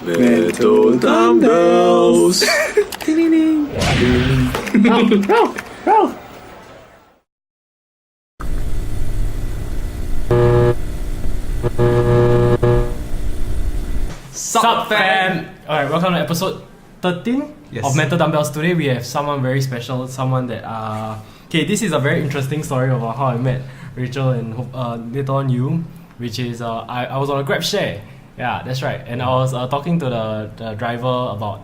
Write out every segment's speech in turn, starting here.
Metal Dumbells. Ding ding ding. Roll. Sup fam! Alright, welcome to episode 13 of Mental Dumbells. Today we have someone very special, someone that okay, this is a very interesting story about how I met Rachel and later on you, which is I was on a Grab share. Yeah, that's right. And I was talking to the driver about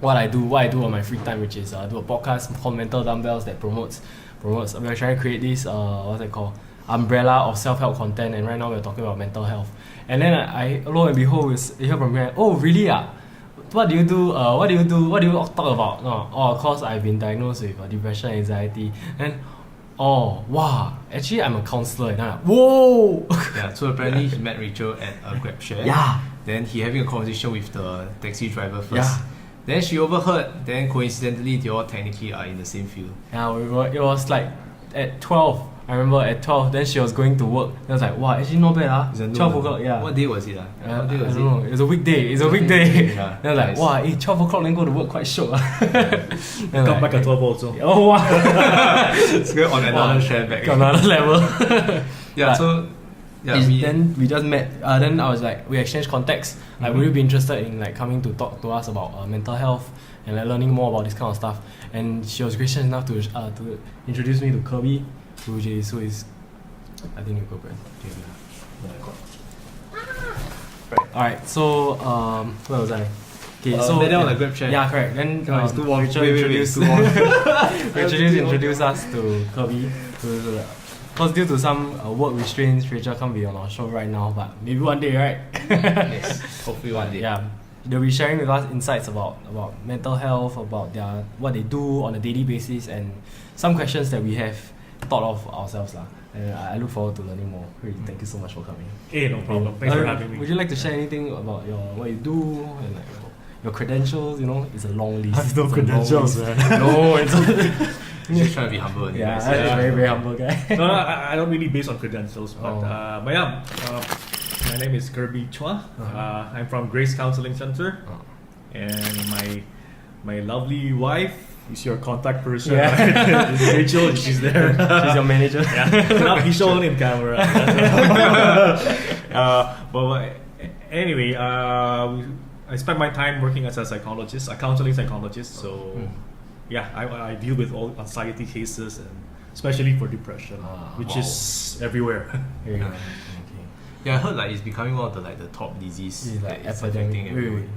what I do on my free time, which is do a podcast called Mental Dumbells that promotes. We're trying to create this what's it called? Umbrella of self-help content, and right now we're talking about mental health. And then I lo and behold, you hear from me, oh really what do you do? What do you talk about? Oh, cause I've been diagnosed with depression, anxiety, and oh wow, actually I'm a counselor. And I'm like, whoa. Yeah, so apparently he met Rachel at a Grab share. Yeah. Then he having a conversation with the taxi driver first. Yeah. Then she overheard. Then coincidentally, they all technically are in the same field. Yeah, it was like at 12. I remember at 12, then she was going to work. I was like, wow, actually not bad. 12 o'clock, yeah. What day was it? What day was it? I don't know. It's a weekday. Yeah, then I was like, wow, 12 o'clock, then go to work quite short. Come back at 12 also. Oh, wow. It's good on another share back. Another level. Yeah, but so... Yeah, then we just met. Then I was like, we exchanged contacts. Like, would you be interested in like coming to talk to us about mental health and like learning more about this kind of stuff? And she was gracious enough to introduce me to Kirby, who is I think you go brand. Right. Alright. So where was I? Okay. So then on the Grab share. Yeah, correct. Then Rachel introduced us to Kirby. Because due to some work restraints, Rachel can't be on our show right now, but maybe one day, right? Yes, hopefully one day. Yeah, they'll be sharing with us insights about mental health, about what they do on a daily basis, and some questions that we have thought of ourselves. And I look forward to learning more. Really, thank you so much for coming. Hey, no problem. Thanks for having me. Would you like to share anything about what you do and like your credentials? You know, it's a long list. I have no credentials, man. No, it's He's just trying to be humble. Yeah, I'm a very, very humble guy. No, I don't really base on credentials, but yeah, my name is Kirby Chua. I'm from Grace Counseling Center, and my lovely wife is your contact person. Yeah. Right? Rachel, she's there. She's your manager. Yeah, not be shown in camera. But anyway, I spend my time working as a psychologist, a counseling psychologist. So. Yeah, I deal with all anxiety cases, and especially for depression, which is everywhere. Yeah, I heard like it's becoming one of the top disease. It's like epidemic.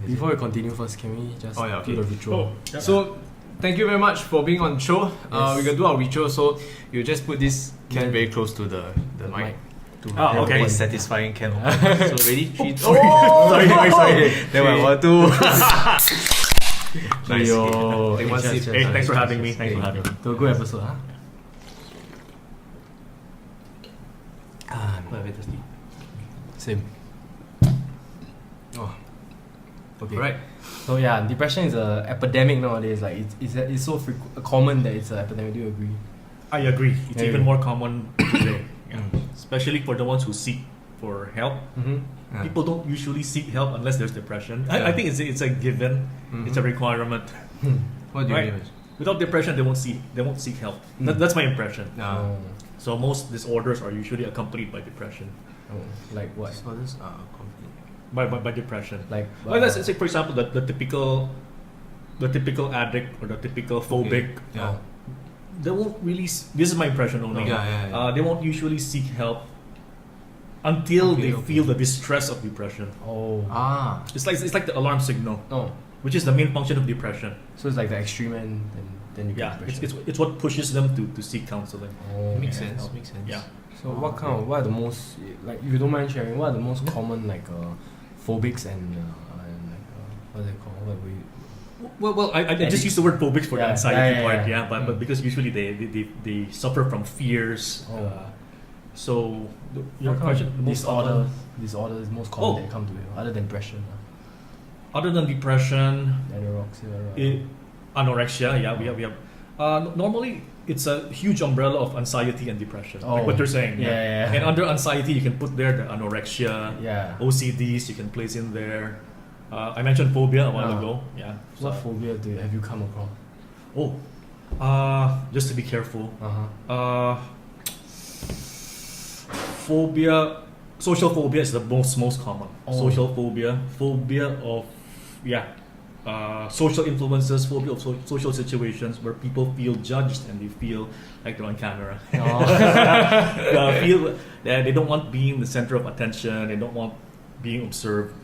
Before we continue first, can we just do the ritual? Yeah. So, thank you very much for being on the show. Yes. We're gonna do our ritual, so you just put this can very close to the mic. Okay. Very satisfying can. So ready? 3, 2. Sorry. Then 1, 2. Nice. Take one sip. Hey, thanks for having me. Thanks for having me. To a good episode, huh? Very thirsty. Same. Oh. Okay. Right. So yeah, depression is an epidemic nowadays. Like it's so common that it's an epidemic. Do you agree? I agree. It's even more common today, especially for the ones who seek for help. Mm-hmm. People don't usually seek help unless there's depression. I think it's a given. Mm-hmm. It's a requirement. What do you mean? Without depression, they won't seek help. That's my impression. So most disorders are usually accompanied by depression. Like what? Disorders are accompanied by depression. Like let's say, for example, the typical addict or the typical phobic. They won't really. This is my impression only. They won't usually seek help until they feel the distress of depression. It's like the alarm signal. Which is the main function of depression. So it's like the extreme end, then you get depression. It's what pushes them to seek counseling. Makes sense. Yeah. So what are the most, like, if you don't mind sharing, what are the most common phobics and what are they called? Well, I just use the word phobics for the anxiety part. But because usually they suffer from fears. So your question, disorder is most common that come to you, other than depression. Other than depression, anorexia. We have. Normally, it's a huge umbrella of anxiety and depression, like what you're saying. Yeah. And under anxiety, you can put there the anorexia, Yeah. OCDs. You can place in there. I mentioned phobia a while ago. Yeah. What phobia have you come across? Just to be careful. Uh-huh. Phobia, social phobia is the most common. Social phobia of social influences, phobia of social situations where people feel judged and they feel like they're on camera. Feel that they don't want being the center of attention. They don't want being observed.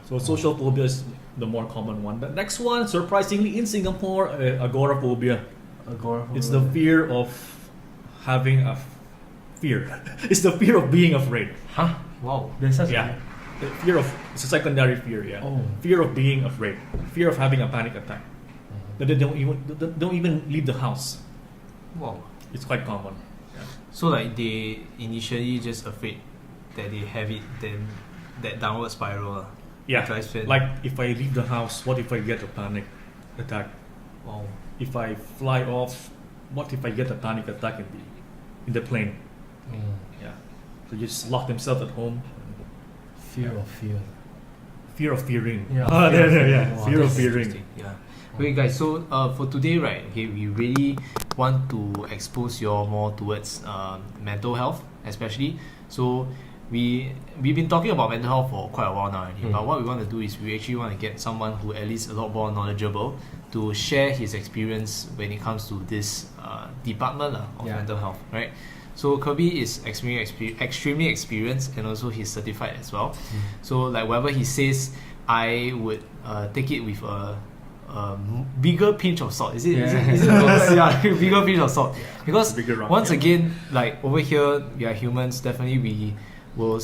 So social phobia is the more common one. The next one, surprisingly, in Singapore, agoraphobia. It's the fear of having a fear. It's the fear of being afraid. Huh? Wow. There's such The fear of, it's a secondary fear. Fear of being afraid. Fear of having a panic attack. That they don't even leave the house. Wow. It's quite common. So like they initially just afraid that they have it, then that downward spiral. Drives them. Like if I leave the house, what if I get a panic attack? Wow. If I fly off, what if I get a panic attack in the plane? So you just lock themselves at home. Fear of fear. Fear of fearing. Yeah. Fear of fearing. Yeah. Okay, guys. So for today, right? Okay, we really want to expose you all more towards mental health, especially. So we've been talking about mental health for quite a while now already. But what we want to do is we actually want to get someone who at least a lot more knowledgeable to share his experience when it comes to this department of mental health, right? So Kirby is extremely experienced and also he's certified as well. So like whatever he says, I would take it with a bigger pinch of salt. Is it? Bigger pinch of salt. Because once again, like over here, we are humans. Definitely, we will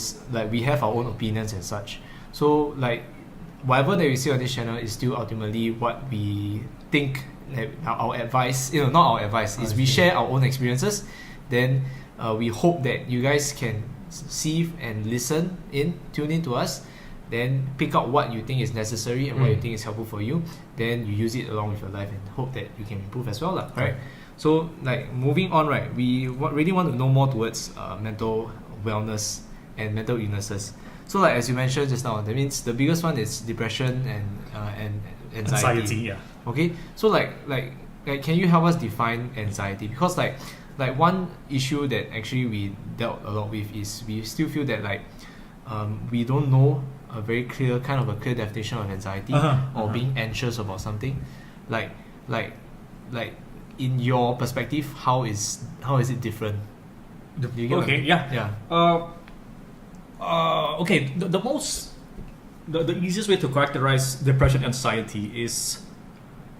we have our own opinions and such. So like whatever that we see on this channel is still ultimately what we think. Like, our advice, not our advice, is we share our own experiences. Then we hope that you guys can see and tune in to us, then pick out what you think is necessary and what you think is helpful for you. Then you use it along with your life and hope that you can improve as well, right? So like moving on, right? We really want to know more towards mental wellness and mental illnesses. So like as you mentioned just now, that means the biggest one is depression and anxiety. Okay, so like can you help us define anxiety? Because like one issue that actually we dealt a lot with is we still feel that we don't know a very clear definition of anxiety or being anxious about something. Like in your perspective, how is it different? Okay, the easiest way to characterize depression and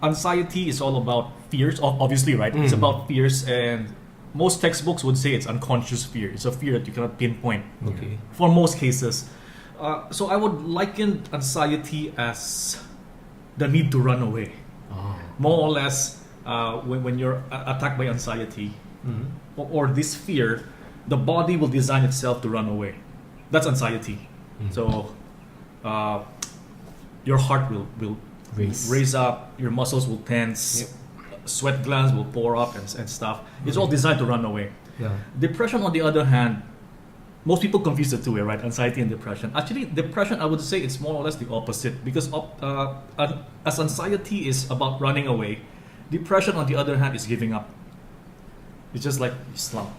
anxiety is all about fears, obviously, right? It's about fears, and most textbooks would say it's unconscious fear. It's a fear that you cannot pinpoint. Okay. For most cases. So I would liken anxiety as the need to run away. More or less, when you're attacked by anxiety or this fear, the body will design itself to run away. That's anxiety. So your heart will raise up, your muscles will tense, sweat glands will pour up and stuff. It's all designed to run away. Depression, on the other hand, most people confuse the two, right? Anxiety and depression. Actually, depression, I would say it's more or less the opposite, because as anxiety is about running away, depression, on the other hand, is giving up. It's just like slump.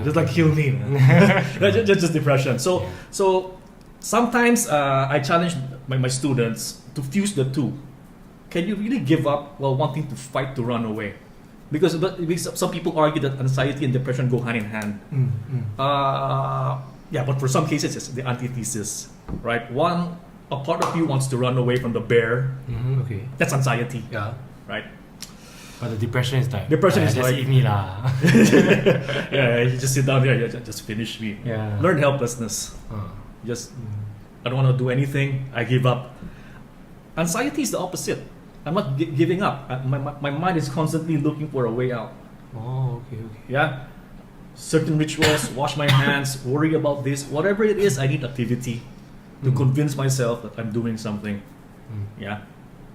Just like kill me, man. just depression. So sometimes I challenge my students to fuse the two. Can you really give up while wanting to fight to run away? Because some people argue that anxiety and depression go hand in hand. But for some cases it's the antithesis, right? A part of you wants to run away from the bear. That's anxiety. Right? But the depression is like, just eat me lah. You just sit down there, just finish me. Learn helplessness. I don't want to do anything, I give up. Anxiety is the opposite. I'm not giving up. My mind is constantly looking for a way out. Certain rituals, wash my hands, worry about this, whatever it is, I need activity to convince myself that I'm doing something.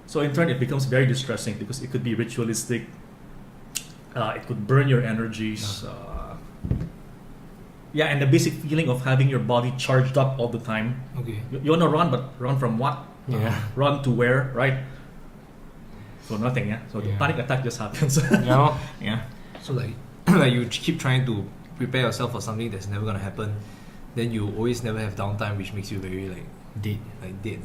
So in turn, it becomes very distressing because it could be ritualistic. It could burn your energies. And the basic feeling of having your body charged up all the time. You want to run, but run from what? Yeah. Run to where, right? So nothing, yeah. So the Yeah. panic attack just happens. Yeah. Yeah. So like, like you keep trying to prepare yourself for something that's never gonna happen, then you always never have downtime, which makes you very like dead.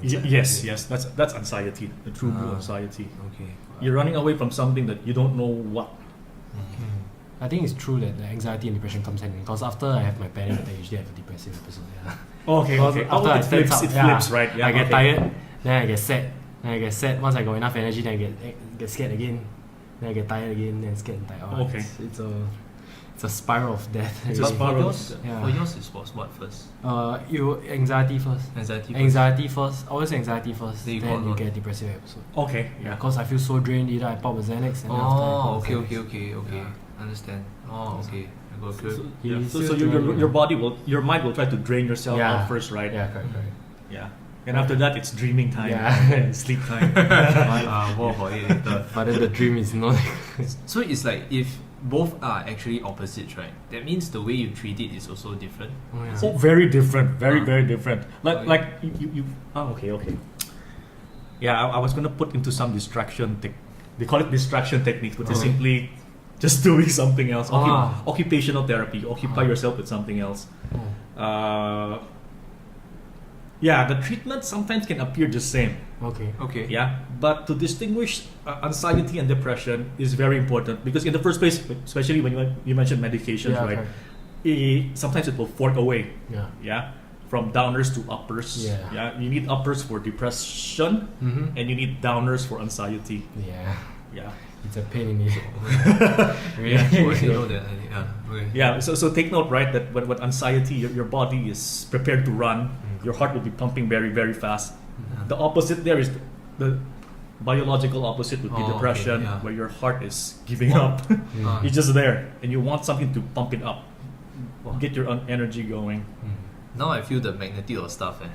Yes, yes. That's anxiety, the true blue anxiety. Okay. You're running away from something that you don't know what. I think it's true that the anxiety and depression comes hand in because after I have my panic attack, I usually have a depressive episode. Yeah. Okay, Because okay. after I It flips, tense it up, flips, right? Yeah, I get okay. tired, then I get sad. Then I get sad. Once I got enough energy, then I get scared again. Then I get tired again, then scared and tired. Oh, Okay. It's a spiral of death. It's a really. spiral. Yeah. For yours is what first? Anxiety first. Anxiety first. Always anxiety first. Then you Then got you get a depressive episode. Okay, Yeah, yeah. because I feel so drained. Either I pop a Xanax and then after I pop a Xanax. Okay. Understand. Oh, okay. I got So, good. yeah. He's so still your doing- body your mind will try to drain yourself Yeah. out first, right? Yeah, correct. Yeah. And after that, it's dreaming time. Yeah. And sleep time. More for it later. But then the dream is not. So it's like if both are actually opposites, right? That means the way you treat it is also different. Oh, yeah. Oh, very different. Very different. Okay. Like you. Oh, okay. Yeah, I was gonna put into some distraction. They call it distraction techniques, which is Okay. simply just doing something else. Ah. Occupational therapy. Occupy yourself with something else. Oh. Yeah, the treatment sometimes can appear the same. Okay. Okay. Yeah, but to distinguish anxiety and depression is very important because in the first place, especially when you mentioned medications, Yeah, right? correct. Sometimes it will fork away. Yeah. Yeah, from downers to uppers. Yeah. You need uppers for depression, Mm-hmm. and you need downers for anxiety. Yeah. Yeah, It's a pain in the really. Oh, I didn't know that. Okay. yeah. So take note, right, that when anxiety, your body is prepared to run, your heart will be pumping very, very fast. The opposite there is the biological opposite would be Oh, depression, okay, yeah. where your heart is giving up. Ah. It's just there, and you want something to pump it up, Wow. get your energy going. Now I feel the magnitude of stuff.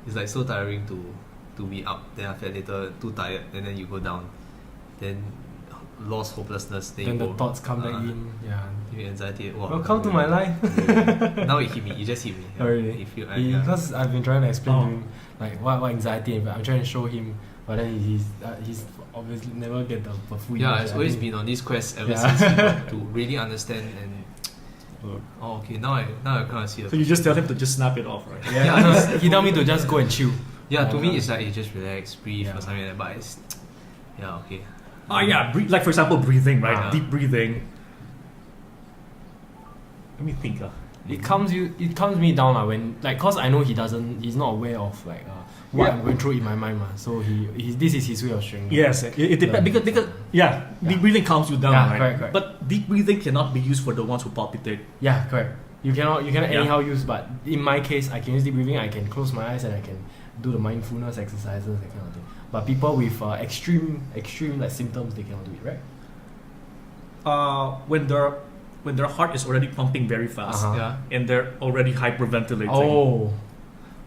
It's like so tiring to be up. Then after that later too tired, and then you go down. Then lost hopelessness. Then Then you the go, thoughts come back in. Yeah. give you anxiety. Wow. Welcome to my life. Now it hit me. It just hit me. Oh, really? You feel, Because I've been trying to explain Oh. to him like what anxiety is, but I'm trying to show him, but then he's obviously never get the full. Yeah, image. it's I always think- been on this quest ever Yeah. since you know, to really understand and. Oh, okay. Now I kind of see the. So you just tell him to just snap it off, right? Yeah, he told me to just go and chill. Yeah, to me it's like you just relax, breathe Yeah. or something like that. But it's, yeah, okay. Yeah. Like for example, breathing, right? Ah. Deep breathing. Let me think. It calms me down when like cause I know he's not aware of like what Yeah. I'm going through in my mind so he this is his way of showing me. Yes, it depends Yeah. because deep breathing calms you down, Yeah, right? correct. But deep breathing cannot be used for the ones who palpitate. Yeah, correct. You cannot Yeah. anyhow use, but in my case I can use deep breathing, I can close my eyes and I can do the mindfulness exercises, that kind of thing. But people with extreme like symptoms, they cannot do it, right? When their heart is already pumping very fast Uh-huh. Yeah. and they're already hyperventilating. Oh.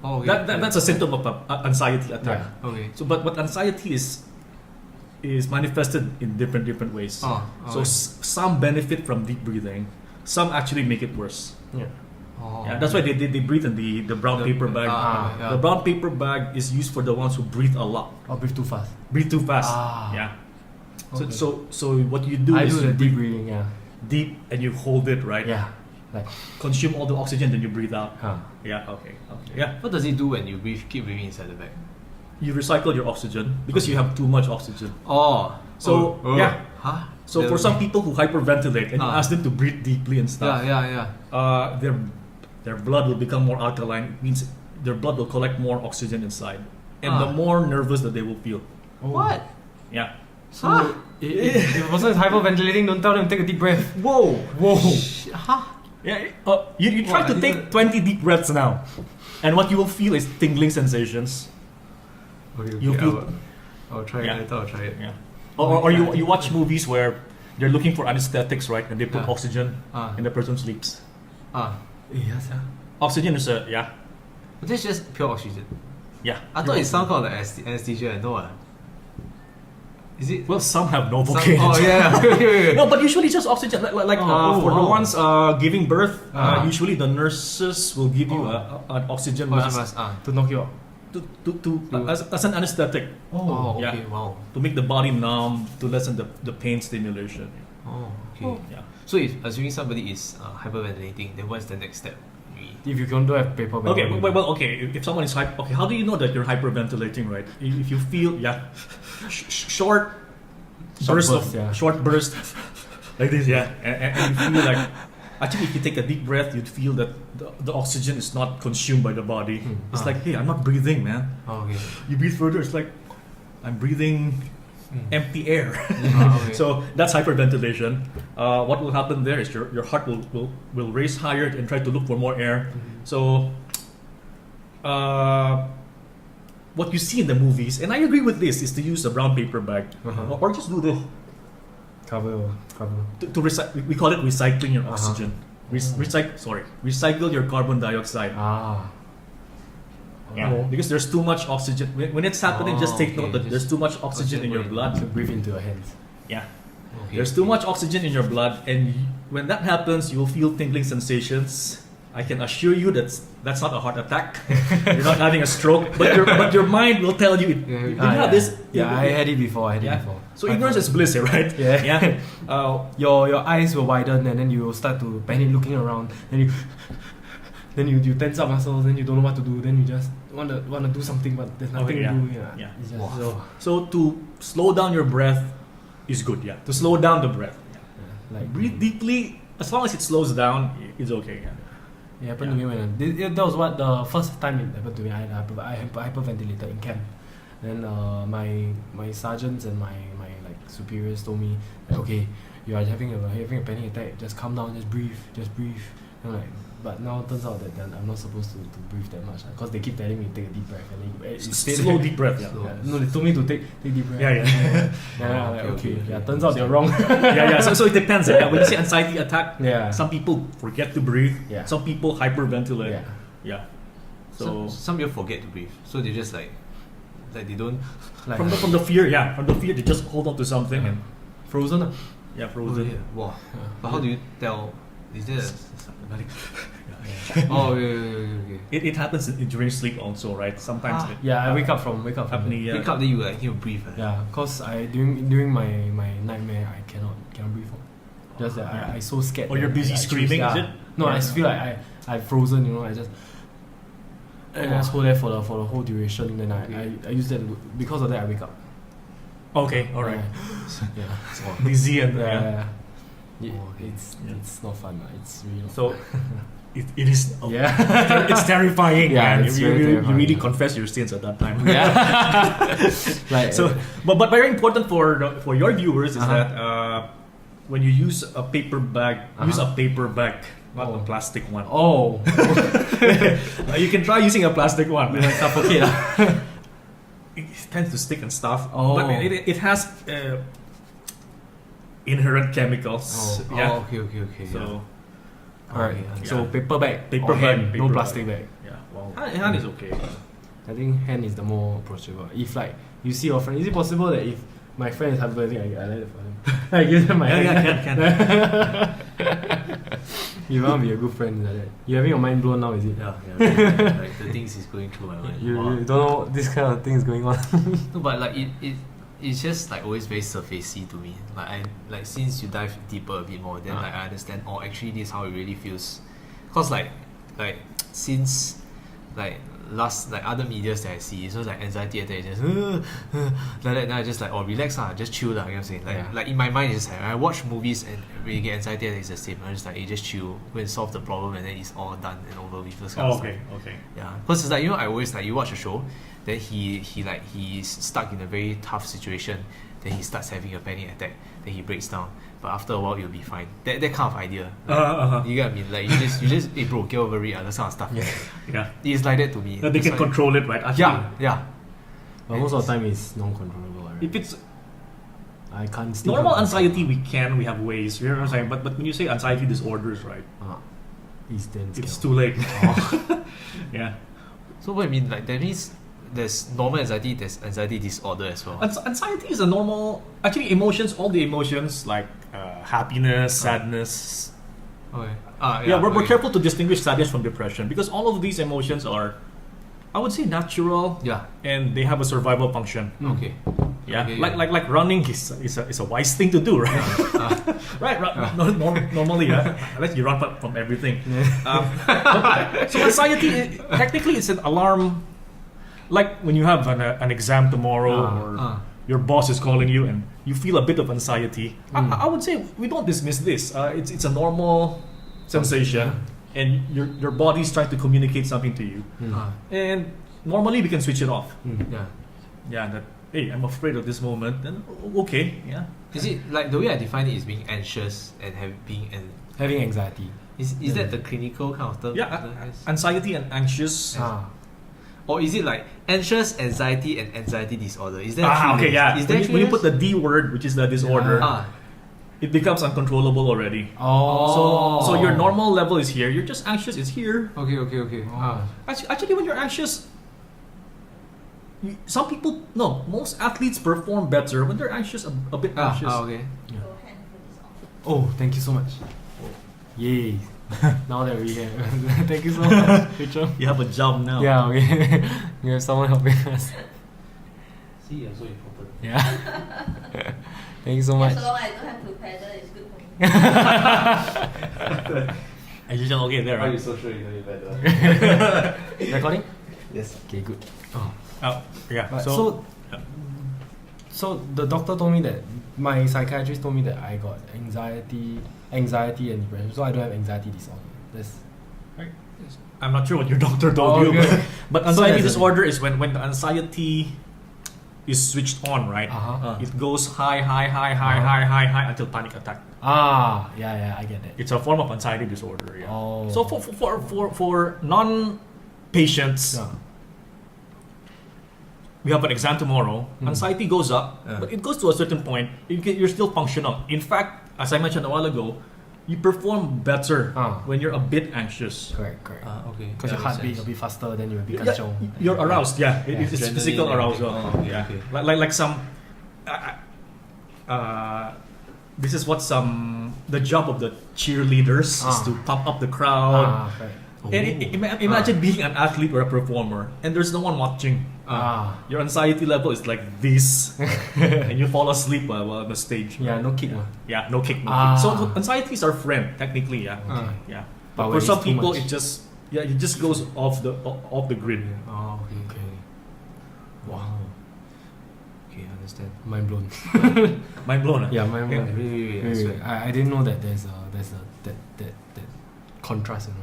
Oh, okay. That's a symptom of anxiety attack. Yeah. Okay. So, but anxiety is manifested in different ways. Oh, So some benefit from deep breathing, some actually make it worse. Yeah. Oh. Yeah, that's why they breathe in the brown paper bag. Yeah. The brown paper bag is used for the ones who breathe a lot, Or breathe too fast. breathe too fast. Ah. Yeah. Okay. So what you do I is do you the deep breathe breathing, yeah. deep and you hold it, right? Yeah. Like Consume all the oxygen, then you breathe out. huh. Yeah. Okay. Yeah. What does it do when you keep breathing inside the bag? You recycle your oxygen because you have too much oxygen. Oh. So yeah. Huh? So for some people who hyperventilate and you Ah. ask them to breathe deeply and stuff, Yeah. their blood will become more alkaline. Means their blood will collect more oxygen inside, and Ah. the more nervous that they will feel. Oh. What? Yeah. So if a person is hyperventilating, don't tell them to take a deep breath. Whoa. Whoa. Huh? Yeah. You try What, to I take didn't- 20 deep breaths now, and what you will feel is tingling sensations. Okay, You feel- I'll try Yeah. it later. I'll try it. Yeah. Or you watch movies where they're looking for anesthetics, right? And they put Yeah. oxygen, Ah. and the person sleeps. Yes, yeah. Oxygen is a yeah. But this is just pure oxygen. Yeah. I thought it's some kind of like anesthesia. No, is it? Well, some have Some, novocaine. oh yeah. No, but usually just oxygen. Like for the wow. ones giving birth, Ah. usually the nurses will give you an oxygen mask. To knock you out. as an anesthetic. Oh, Yeah. okay, wow. To make the body numb, to lessen the pain stimulation. Oh, okay. Yeah. So if assuming somebody is hyperventilating, then what's the next step? If you don't have paper bag. Okay, well, okay. If someone is okay, how do you know that you're hyperventilating, right? If you feel short burst short burst like this, and you feel like actually if you take a deep breath, you'd feel that the oxygen is not consumed by the body. It's like, hey, I'm not breathing, man. Oh, okay. You breathe further, it's like I'm breathing empty air. Okay. So that's hyperventilation. What will happen there is your heart will race higher and try to look for more air. So what you see in the movies, and I agree with this, is to use a brown paper bag or just do this Cover. to recycle. We call it recycling your oxygen. Recycle your carbon dioxide. Because there's too much oxygen. When it's happening, just take note that there's too much oxygen in your blood. So breathe into your hands. Yeah. Okay. There's too much oxygen in your blood, and when that happens, you will feel tingling sensations. I can assure you that's not a heart attack. You're not having a stroke, but your mind will tell you. You have this. Yeah, I had it before. So ignorance is bliss, right? Yeah. Yeah. Your eyes will widen and then you will start to panic looking around. Then you tense up muscles. Then you don't know what to do. Then you just want to do something, but there's nothing to do. Yeah. It's just, So to slow down your breath is good. Yeah. To slow down the breath. like Breathe deeply. As long as it slows down, it's okay. Yeah. it happened to me when that was what the first time it happened to me. I hyperventilated in camp. Then my sergeants and my like superiors told me that, okay, you are having a panic attack, just calm down, just breathe. And I'm like, but now it turns out that I'm not supposed to breathe that much because they keep telling me to take a deep breath and then Slow deep breath. Yeah. No, they told me to take deep breath. Yeah. I'm like, okay. Turns out they're wrong. So it depends. When you say anxiety attack, Yeah. some people forget to breathe. Yeah. Some people hyperventilate. Yeah. So some people forget to breathe, so they just like they don't. Like from the fear, they just hold on to something and frozen. frozen. Wow. But how do you tell? Is there? Oh, okay. It happens during sleep also, right? Sometimes. I wake up from Wake up, then you like you breathe. cause I during my nightmare I cannot breathe. Just that I so scared. Or you're that busy I screaming, choose, is it? No, I feel like I frozen. I just hold there for the whole duration. Then I use that because of that I wake up. Okay, all right. Yeah. Dizzy and It's not fun. It's really not So fun. it is. Yeah. It's terrifying. Yeah, man. it's you very really terrifying. confess your sins at that time. Yeah. So, but very important for your viewers is that when you use a paper bag, use a paper bag, not a plastic one. Oh. You can try using a plastic one. Suffocate. It tends to stick and stuff. Oh. But it has inherent chemicals. Oh, okay. So Alright. Yeah. So paper bag. Paper or bag, hand, paper no bag. plastic bag. yeah, well, hand is okay. I think hand is the more approachable. If like you see your friend, is it possible that if my friend is hyperventilating, I let it for him? I give them my hand. Can. You want to be a good friend like that. You having your mind blown now, is it? Yeah. Like the things is going through my mind. You don't know this kind of thing is going on. No, but like it's just like always very surfacey to me. Like since you dive deeper a bit more, then like I understand. Oh, actually, this is how it really feels. Cause like since like other medias that I see, it's just like anxiety attack, just like that. Then I just like relax just chill you know what I'm saying? Like in my mind, it's just like I watch movies and when you get anxiety attack, it's the same. I'm just like, just chill, go and solve the problem, and then it's all done and over with. Those kind of stuff. Okay. Yeah, because it's like I always like you watch a show, then he's stuck in a very tough situation, then he starts having a panic attack, then he breaks down, but after a while you'll be fine. That kind of idea. You get what I mean? Like you just hey bro, get over it, that kind of stuff. Yeah. It's like that to me. That they can control it, right? Actually, Yeah. But most of the time it's non-controllable. Right? If it's I can't sleep. normal anxiety, we have ways. You know what I'm saying? But when you say anxiety disorders, right? It's too late. Yeah. So what I mean, like that means there's normal anxiety, there's anxiety disorder as well. Anxiety is a normal. Actually, emotions. All the emotions like happiness, sadness. Okay. We're careful to distinguish sadness from depression because all of these emotions are I would say natural. Yeah. And they have a survival function. Okay. Yeah, Okay, like running is a wise thing to do, right? Right. Normally, unless you run from everything. So anxiety, technically, it's an alarm. Like when you have an exam tomorrow, or your boss is calling you, and you feel a bit of anxiety. I would say we don't dismiss this. It's a normal sensation, and your body's trying to communicate something to you, and normally we can switch it off. Yeah. That. Hey, I'm afraid of this moment. Then okay, yeah. Is it like the way I define it is being anxious and Having anxiety. Is that the clinical kind of term? Yeah, anxiety and anxious. Or is it like anxious, anxiety, and anxiety disorder? Is that okay, yeah. Is When you put the D word, which is the disorder, it becomes uncontrollable already. So your normal level is here. You're just anxious. It's here. Okay. Actually, when you're anxious, some people most athletes perform better when they're anxious, a bit anxious. Okay. Yeah. Oh, thank you so much. Yay. Now that we have thank you so much, Rachel. You have a job now. Yeah, okay. We have someone helping us. See, I'm so important. Yeah. Thank you so much. So long I don't have to pedal, it's good for me. And you're just okay there, Are right? you so sure you know it better? Recording? Yes. Okay, good. Yeah. But so the doctor told me that my psychiatrist told me that I got anxiety and depression. So I don't have anxiety disorder. That's right. I'm not sure what your doctor told you, okay. but anxiety disorder is when the anxiety is switched on, right? It goes high until panic attack. Yeah, I get that. It's a form of anxiety disorder. Yeah. Oh. So for non-patients. We have an exam tomorrow. Anxiety goes up, but it goes to a certain point. You're still functional. In fact, as I mentioned a while ago, you perform better when you're a bit anxious. Correct. Okay. Because your heart beat a bit faster, then you'll be You're aroused. Yeah, it's Adrenaline, physical arousal. okay. Like some. This is what the job of the cheerleaders is to pump up the crowd. And imagine being an athlete or a performer, and there's no one watching. Your anxiety level is like this, and you fall asleep while on the stage. Yeah, no kick. Yeah, no kick. So anxiety is our friend, technically. Yeah. But for some people, it just goes off the grid. Okay. Wow. Okay, understand. Mind blown. Mind blown. Yeah, mind blown. Wait. I didn't know that there's that contrast, you know.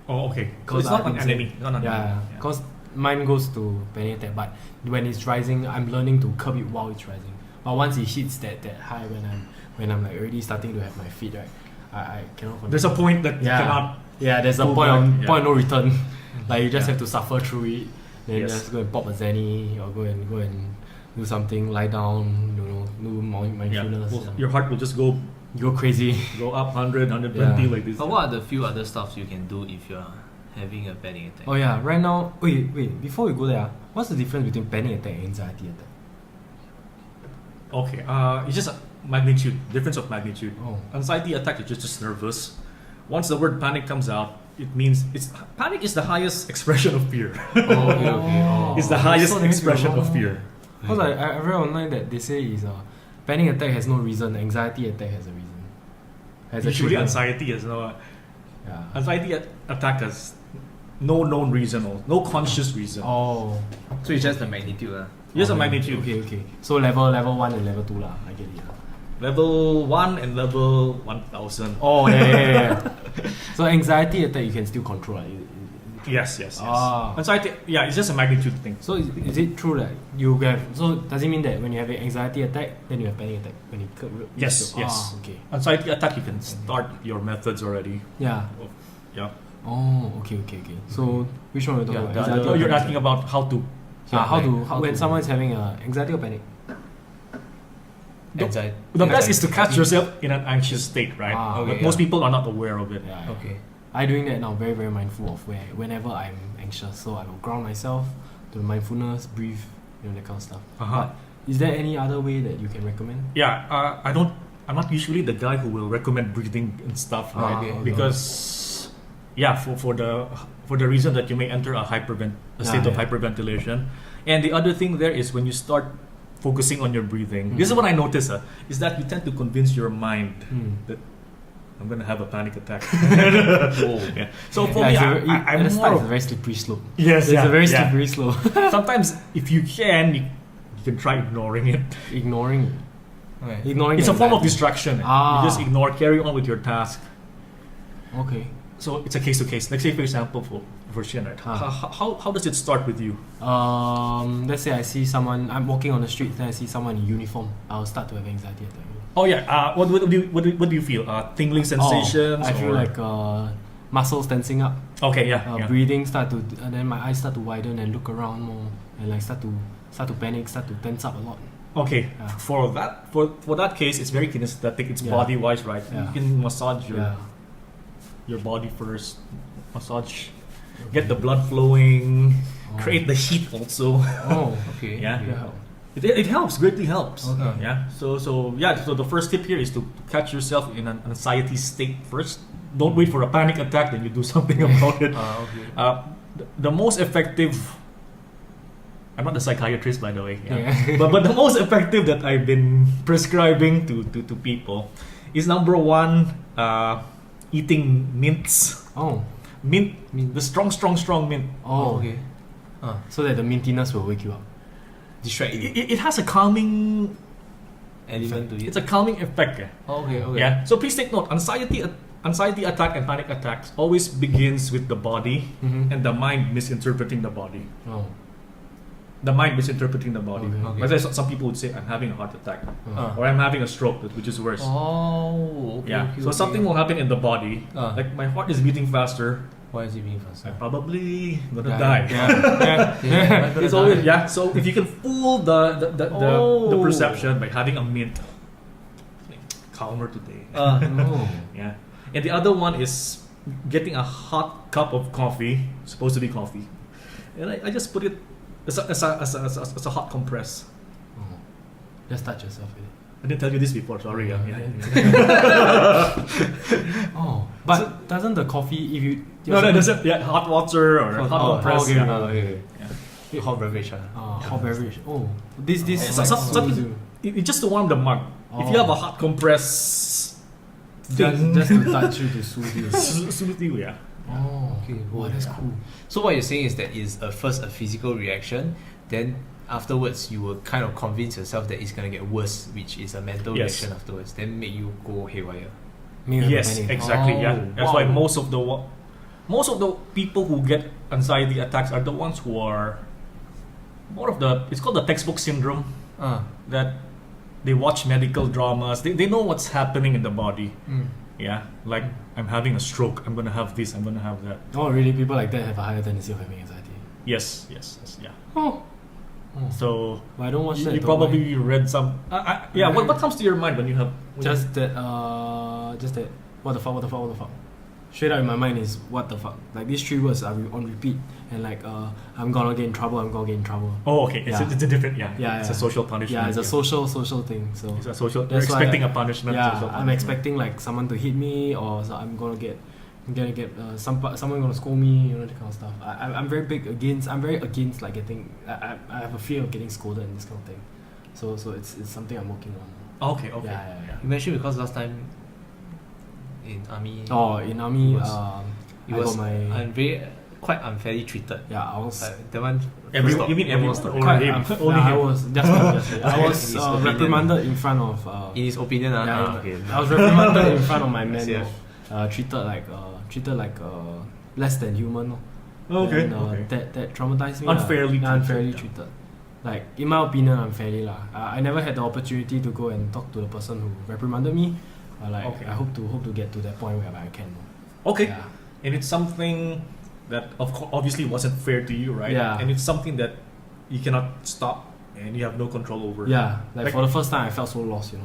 Oh, okay. So it's not an enemy. Yeah, because mine goes to panic attack, but when it's rising, I'm learning to curb it while it's rising. But once it hits that high, when I'm like already starting to have my feet right, I cannot control. There's a point that you cannot. Yeah, there's a point of no return. Like you just have to suffer through it. Then just go and pop a zenny or go and do something, lie down, do mindfulness. Your heart will just go crazy. Go up 100, 120 like this. But what are the few other stuff you can do if you're having a panic attack? Oh yeah, right now, wait, before we go there, what's the difference between panic attack and anxiety attack? Okay, it's just a magnitude, difference of magnitude. Oh. Anxiety attack is just nervous. Once the word panic comes out, it means panic is the highest expression of fear. It's the highest expression of fear. Because I read online that they say is panic attack has no reason, anxiety attack has a reason. Usually anxiety has no. Anxiety attack has no known reason or no conscious reason. Oh. So it's just the magnitude. Just a magnitude. Okay. So level 1 and level 2 lah. I get it. Level 1 and level 1000. Oh yeah. So anxiety attack you can still control. Right? Yes. Anxiety, it's just a magnitude thing. So is it true that you have? So does it mean that when you have an anxiety attack, then you have panic attack? When you yes. Okay. Anxiety attack, you can start your methods already. Yeah. Yeah. Oh, okay. So which one are we talking about? You're asking about how to. When someone is having anxiety or panic? Anxiety. The best is to catch yourself in an anxious state, right? But most people are not aware of it. Yeah. Okay. I'm doing that now, very, very mindful of whenever I'm anxious. So I will ground myself, do mindfulness, breathe, that kind of stuff. But is there any other way that you can recommend? Yeah, I'm not usually the guy who will recommend breathing and stuff, right? Okay. Because, for the reason that you may enter a state of hyperventilation. And the other thing there is when you start focusing on your breathing. This is what I notice, is that you tend to convince your mind that I'm gonna have a panic attack. Yeah. So for me, I'm it's more a very slippery slope. yes, It's a very slippery slope. Sometimes if you can try ignoring it. Ignoring It's a form of distraction. You just ignore, carry on with your task. Okay. So it's a case to case. Let's say, for example, for Shin, right? How does it start with you? Let's say I see someone. I'm walking on the street, then I see someone in uniform. I'll start to have anxiety attack. Oh yeah. What do you feel? Tingling sensations? I feel like muscles tensing up. Okay. Yeah. Breathing and then my eyes start to widen and look around more, and like start to panic, start to tense up a lot. Okay. Yeah. For that case, it's very kinesthetic. It's body wise, right? Yeah. You can massage your body first. Massage, get the blood flowing, create the heat also. Oh, okay. Yeah. Yeah. It helps, greatly helps. Okay. Yeah. So the first tip here is to catch yourself in an anxiety state first. Don't wait for a panic attack, then you do something about it. Okay. The most effective. I'm not a psychiatrist, by the way. Yeah. but the most effective that I've been prescribing to people is number one, eating mints. Oh. Mint. The strong mint. Oh. Okay. So that the mintiness will wake you up. Distract you. It has a calming Element to it. It's a calming effect. Okay. Yeah. So please take note. Anxiety attack and panic attacks always begins with the body and the mind misinterpreting the body. Oh. The mind misinterpreting the body. Okay. That's why some people would say, I'm having a heart attack. Or I'm having a stroke, which is worse. Oh, okay. Yeah. Okay, So something will happen in the body. Like my heart is beating faster. Why is it being faster? I'm probably gonna die. Yeah. It's always So if you can fool the perception by having a mint, calmer today. Yeah. And the other one is getting a hot cup of coffee, supposed to be coffee, and I just put it as a hot compress. Just touch yourself with it. I didn't tell you this before. Sorry. But doesn't the coffee, if you No, doesn't. Yeah, hot water or hot compress. okay. Yeah. Okay. Hot beverage. Hot beverage. Oh, this Something. It's just to warm the mug. If you have a hot compress, just to touch you to soothe you. soothe you. Yeah. Oh, okay. Wow, that's cool. So what you're saying is that it's first a physical reaction, then afterwards you will kind of convince yourself that it's gonna get worse, which is a mental reaction afterwards, then make you go haywire. Yes, exactly. Yeah, that's why most of the people who get anxiety attacks are the ones who are more of the. It's called the textbook syndrome. That they watch medical dramas. They know what's happening in the body. Yeah, like I'm having a stroke. I'm gonna have this. I'm gonna have that. Oh, really? People like that have a higher tendency of having anxiety. Yes. Yeah. Oh. So But I don't watch that. you though, probably read some. What comes to your mind when you have? Just that. What the fuck? Straight out in my mind is what the fuck. Like these three words are on repeat, and like I'm gonna get in trouble. Oh, okay. It's a different. It's a social punishment. Yeah, it's a social thing. So it's a social. You're that's why expecting a punishment. Yeah, social I'm punishment. expecting like someone to hit me, or so I'm gonna get someone gonna scold me, that kind of stuff. I'm very against like getting. I have a fear of getting scolded and this kind of thing. So it's something I'm working on. Okay. Yeah. You mentioned because last time in army. In army, I'm very quite unfairly treated. Yeah, I was. That one. You mean everyone? Quite I was just I was In his reprimanded in front of. In his opinion, I was reprimanded in front of my men. Treated like less than human. Okay. That traumatized me. Unfairly treated. Like in my opinion, unfairly lah. I never had the opportunity to go and talk to the person who reprimanded me. I hope to get to that point where I can. Okay. Yeah. And it's something that obviously wasn't fair to you, right? Yeah. And it's something that you cannot stop and you have no control over. Yeah. Like for the first time, I felt so lost.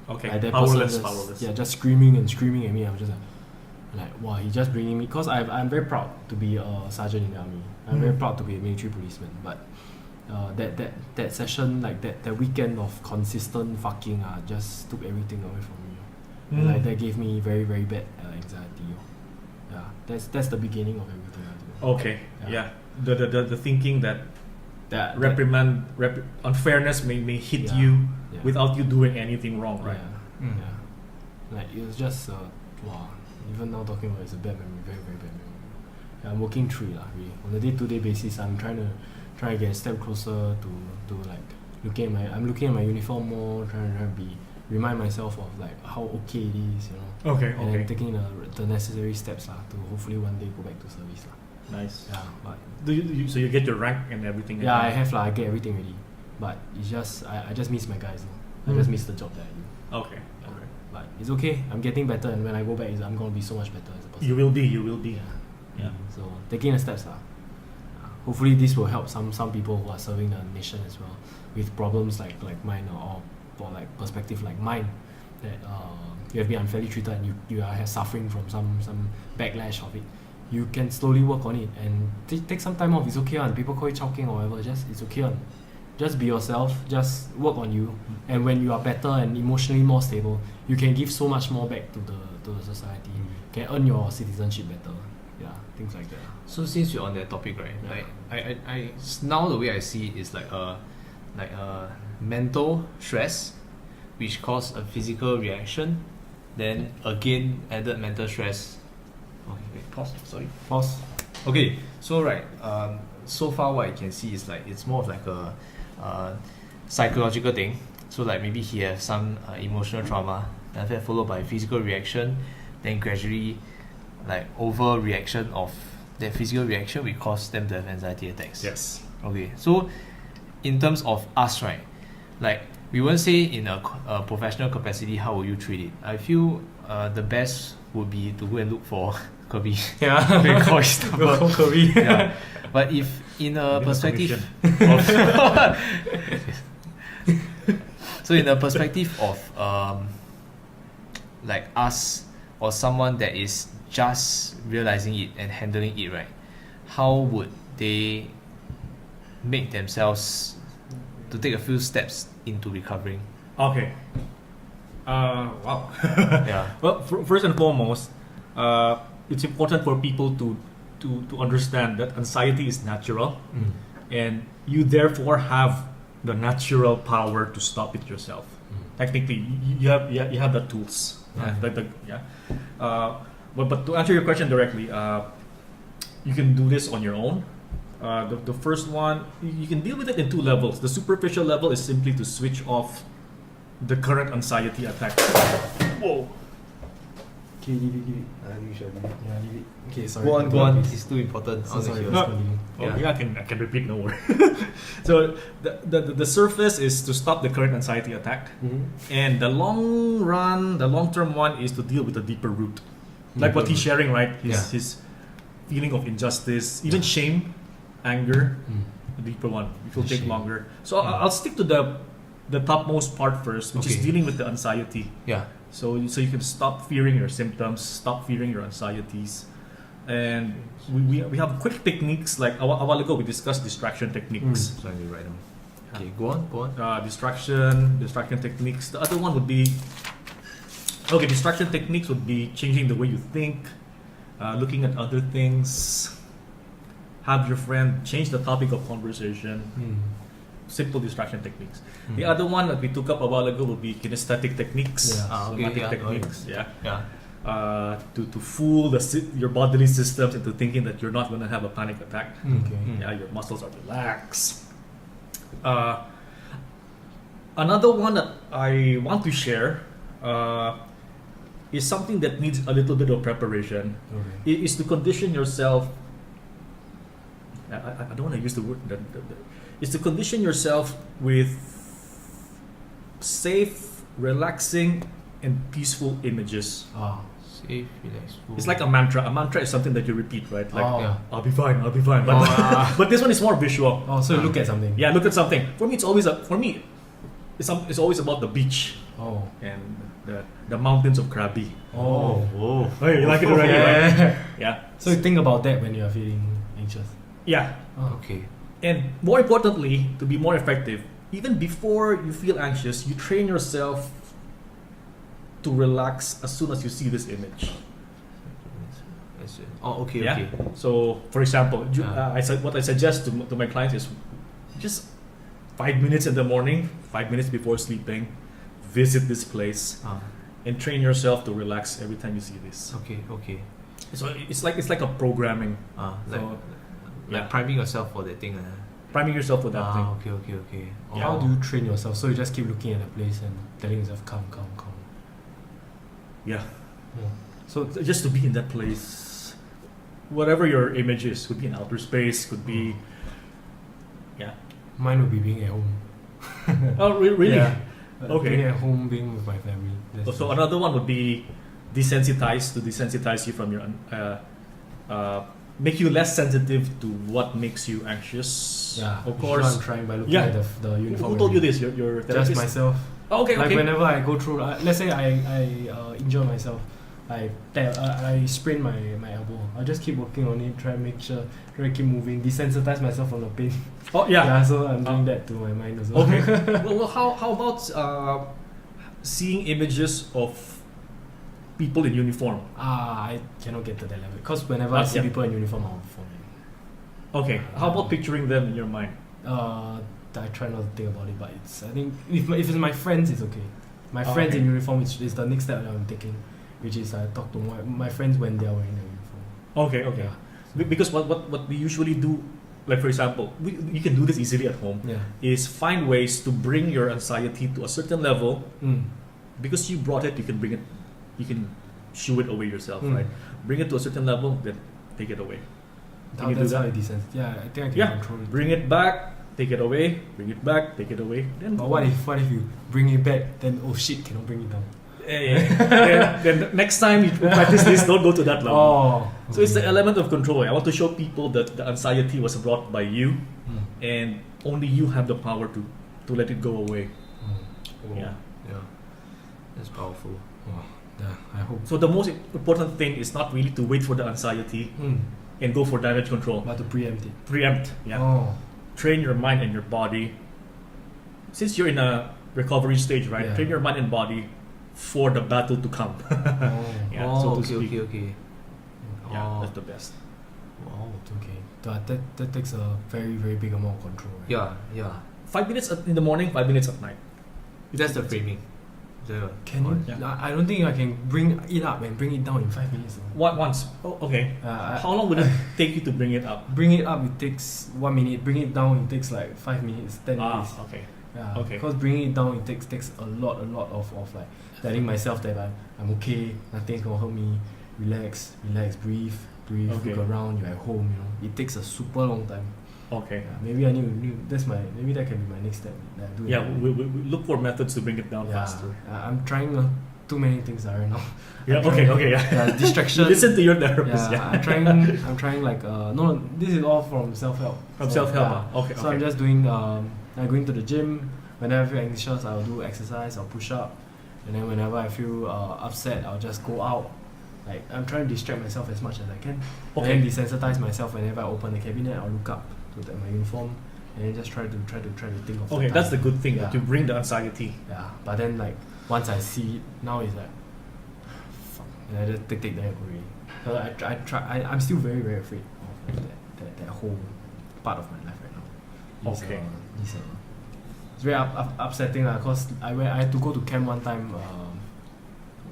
Okay. Like that Powerless. Yeah, just screaming at me. I was just like, wow, he's just bringing me. Because I'm very proud to be a sergeant in the army. I'm very proud to be a military policeman. But that session, like that weekend of consistent fucking, just took everything away from me. And like that gave me very, very bad anxiety. Yeah, that's the beginning of everything I do. Okay. Yeah. The thinking that That unfairness may hit Yeah. you Yeah. without you doing anything wrong, right? Yeah. Yeah. Like it was just wow. Even now talking about it's a bad memory, very very bad memory. Yeah, I'm working through it really. On a day-to-day basis, I'm trying to get a step closer to like looking at my uniform more, trying to remind myself of like how okay it is, you know. Okay. And then taking the necessary steps to hopefully one day go back to service Nice. Yeah, but So you get your rank and everything? yeah, I have I get everything ready. But it's just I just miss my guys. I just miss the job that I do. Okay. Yeah. Okay. But it's okay. I'm getting better, and when I go back, I'm gonna be so much better as a person. You will be. Yeah. Yeah. So taking the steps hopefully this will help some people who are serving the nation as well with problems like mine or like perspective like mine that you have been unfairly treated and you are suffering from some backlash of it. You can slowly work on it and take some time off. It's okay on. People call it choking or whatever. It's okay on. Just be yourself. Just work on you. And when you are better and emotionally more stable, you can give so much more back to the society. Can earn your citizenship better. Yeah, things like that. So since you're on that topic, right? Yeah. Like I now the way I see it is like a mental stress, which cause a physical reaction, then again added mental stress. Okay, wait, pause. Sorry. Pause. Okay, so right, so far what I can see is like it's more of like a psychological thing. So like maybe he has some emotional trauma, then after that followed by physical reaction, then gradually like overreaction of that physical reaction will cause them to have anxiety attacks. Yes. Okay, so in terms of us, right, like we won't say in a professional capacity how will you treat it. I feel the best would be to go and look for Kirby. Yeah. Very call his number. We'll call Kirby. Yeah. But if in a perspective so in a perspective of like us or someone that is just realizing it and handling it, right, how would they make themselves to take a few steps into recovering? Okay. Wow. Yeah. Well, first and foremost, it's important for people to understand that anxiety is natural, and you therefore have the natural power to stop it yourself. Technically, you have the tools. But to answer your question directly, you can do this on your own. The first one, you can deal with it in two levels. The superficial level is simply to switch off the current anxiety attack. Whoa. Okay, leave it. Yeah, leave it. Okay, sorry. Go on. It's too important. So sorry. No. Yeah. I can repeat, no worry. So the surface is to stop the current anxiety attack, and the long term one is to deal with the deeper root, like what he's sharing, right? His feeling of injustice, even shame, anger, the deeper one, which will take longer. So I'll stick to the topmost part first, which is dealing with the anxiety. Yeah. So you can stop fearing your symptoms, stop fearing your anxieties, and we have quick techniques. Like a while ago we discussed distraction techniques. So let me write them. Okay, go on. Distraction techniques. The other one would be distraction techniques would be changing the way you think, looking at other things. Have your friend change the topic of conversation. Simple distraction techniques. The other one that we took up a while ago would be kinesthetic techniques, somatic techniques. To fool your bodily systems into thinking that you're not going to have a panic attack. Your muscles are relaxed. Another one that I want to share is something that needs a little bit of preparation. Is to condition yourself. I don't want to use the word. Is to condition yourself with safe, relaxing, and peaceful images. Safe, relaxful. It's like a mantra. A mantra is something that you repeat, right? Like, I'll be fine. But this one is more visual. Oh, so you look at something. Yeah, look at something. For me, it's always it's always about the beach. And the mountains of Krabi. Oh, Hey, you like it already, right? Yeah. So you think about that when you are feeling anxious. Yeah. Okay. And more importantly, to be more effective, even before you feel anxious, you train yourself to relax as soon as you see this image. Okay. Yeah. Okay. So, for example, Yeah. what I suggest to my clients is just 5 minutes in the morning, 5 minutes before sleeping, visit this place and train yourself to relax every time you see this. Okay. Okay. So it's like a programming, Like priming yourself for that thing. priming yourself for that thing. Okay. How do you train yourself? So you just keep looking at the place and telling yourself, calm. Yeah. Yeah. So just to be in that place, whatever your image is, could be an outer space, could be, yeah. Mine would be being at home. Oh, really? Yeah. Okay. Being at home, being with my family. So another one would be desensitize you from your, make you less sensitive to what makes you anxious. Yeah, of which is course. what I'm trying by looking Yeah. at the uniform. Who told you this? Your therapist? Just myself. Oh, okay. Like whenever I go through, let's say I injure myself, I sprain my elbow. I just keep working on it, try to make sure, try to keep moving, desensitize myself from the pain. Oh yeah. Yeah, so I'm doing that to my mind as well. Okay. well, how about seeing images of people in uniform? I cannot get to that level because whenever I see Yeah. people in uniform, I'll vomit. Okay. How about picturing them in your mind? I try not to think about it, but I think if it's my friends, it's okay. My friends okay. in uniform is the next step that I'm taking, which is I talk to my friends when they are wearing their uniform. Okay. Yeah. Because what we usually do, like for example, you can do this easily at home, Yeah. is find ways to bring your anxiety to a certain level. Mm. Because you brought it, you can shoo it away yourself, Mm. right? Bring it to a certain level, then take it away. Can you do That's how that? it descends. Yeah, I think I can Yeah. control it. Bring it back, take it away. Bring it back, take it away. Then But what if you bring it back, then oh shit, cannot bring it down. then next time you practice this, don't go to that level. Oh. So it's the element of control. I want to show people that the anxiety was brought by you, and only you have the power to let it go away. Yeah. That's powerful. Oh, yeah, I hope. So the most important thing is not really to wait for the anxiety and go for damage control. But to preempt it. Preempt. Yeah. Oh. Train your mind and your body. Since you're in a recovery stage, right? Yeah. Train your mind and body for the battle to come. Oh. Yeah, so to okay, speak. okay. Yeah, that's the best. Wow. Okay. That takes a very very big amount of control. Right? Yeah. 5 minutes in the morning, 5 minutes at night. That's the framing. Can you? Yeah. I don't think I can bring it up and bring it down in 5 minutes. What once? Oh, okay. How long would it take you to bring it up? Bring it up, it takes 1 minute. Bring it down, it takes like 5 minutes, 10 minutes. Okay. Yeah, Okay. because bringing it down, it takes a lot of like telling myself that I'm okay, nothing's gonna hurt me. Relax, breathe. Okay. Look around. You're at home. It takes a super long time. Okay. Yeah, maybe I need. Maybe that can be my next step. That I do. Yeah, we look for methods to bring it down faster. I'm trying too many things right now. Yeah. I'm trying- Okay. Yeah. Yeah, distraction. Listen to your therapist. Yeah, I'm trying like no, this is all from self-help. From So, self-help. yeah. Okay. So I'm just doing I'm going to the gym. Whenever I feel anxious, I'll do exercise, I'll push up, and then whenever I feel upset, I'll just go out. Like I'm trying to distract myself as much as I can. Okay. And then desensitize myself whenever I open the cabinet. I'll look up to my uniform, and then just try to think of. Okay, the that's time. the good thing. That Yeah. you bring the anxiety. Yeah, but then like once I see it, now it's like, fuck, and I just take that away. So I try. I'm still very very afraid of that whole part of my life right now. Okay. It's very upsetting cause I had to go to camp one time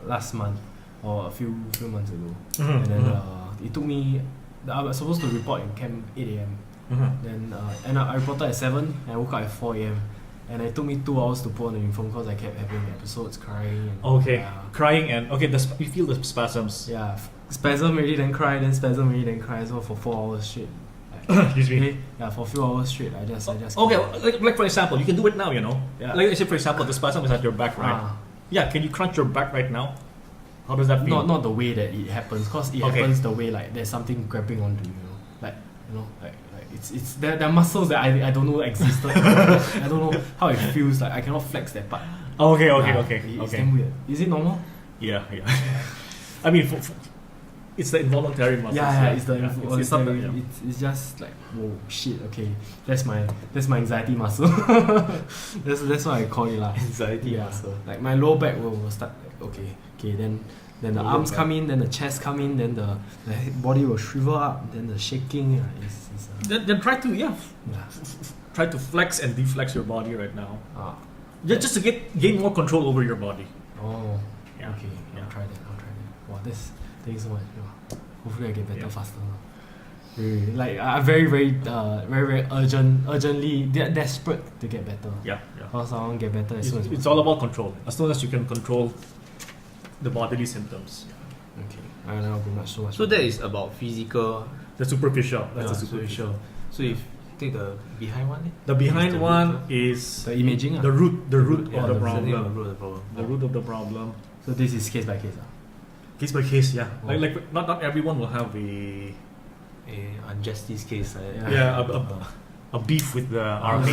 last month or a few months ago, and then it took me. I was supposed to report in camp 8 a.m. Then and I reported at 7 and I woke up at 4 a.m. And it took me 2 hours to put on the uniform because I kept having episodes crying. And, Okay. Yeah, Crying and you feel the spasms. yeah, spasm already then cry, then spasm already then cry. So for 4 hours straight. Excuse me. Okay, yeah, for a few hours straight, I just. Okay, like for example, you can do it now. Yeah. Like I said, for example, the spasm is at your back, right? Yeah. Can you crunch your back right now? How does that feel? Not the way that it happens, cause it Okay. happens the way like there's something grabbing onto you, like it's there are muscles that I don't know existed. I don't know how it feels like. I cannot flex that part. Okay. It's damn weird. Is it normal? Yeah. I mean, it's the involuntary muscles. Yeah, it's the It's not the, it's just like whoa shit. Okay, that's my anxiety muscle. that's what I call it lah. Anxiety Yeah, muscle. like my lower back will start. Like, okay, then then the arms come in, then the chest come in, then the body will shrivel up, then the shaking. Then try to try to flex and deflex your body right now. Just to gain more control over your body. Oh, Yeah. okay. Yeah. I'll try that. Wow, thank you so much. Hopefully I get better faster. Really, like I'm very urgently desperate to get better. Yeah. Because I want to get better as soon as It's all about control. As long as you can control the bodily symptoms. Okay, I know pretty much so much. So that is about physical. The superficial. That's the Yeah, superficial. So if take the behind one, The behind one is the imaging. the root of the the problem. root of the problem. The root of the problem. So this is case by case. Case by case, yeah. Oh. Like not everyone will have a Injustice case. a beef with the army.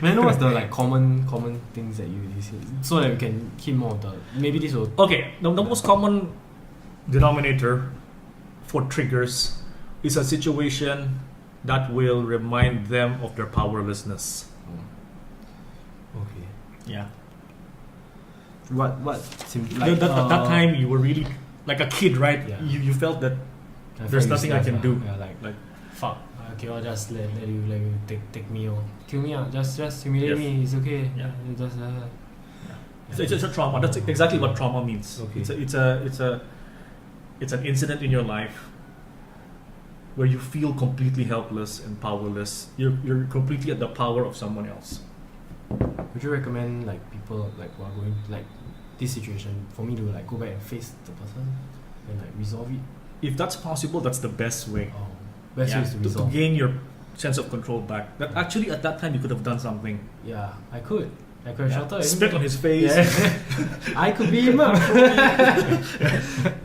May I know what's the like common things that you see, so that we can keep more of the maybe this will. Okay, the most common denominator for triggers is a situation that will remind them of their powerlessness. Okay. Yeah. What That time you were really like a kid, right? Yeah. You felt that I there's felt nothing I useless, can do. Yeah, like fuck. Okay, I'll just let you take me or kill me. Just humiliate Yes. me. It's okay. Yeah. You just. It's a trauma. That's exactly what trauma means. Okay. It's an incident in your life where you feel completely helpless and powerless. You're completely at the power of someone else. Would you recommend like people like who are going like this situation for me to like go back and face the person and like resolve it? If that's possible, that's the best way. Oh, best way is to to resolve. gain your sense of control back. That actually at that time you could have done something. Yeah, I could have shouted. Spit on his face. Yeah. I could be him.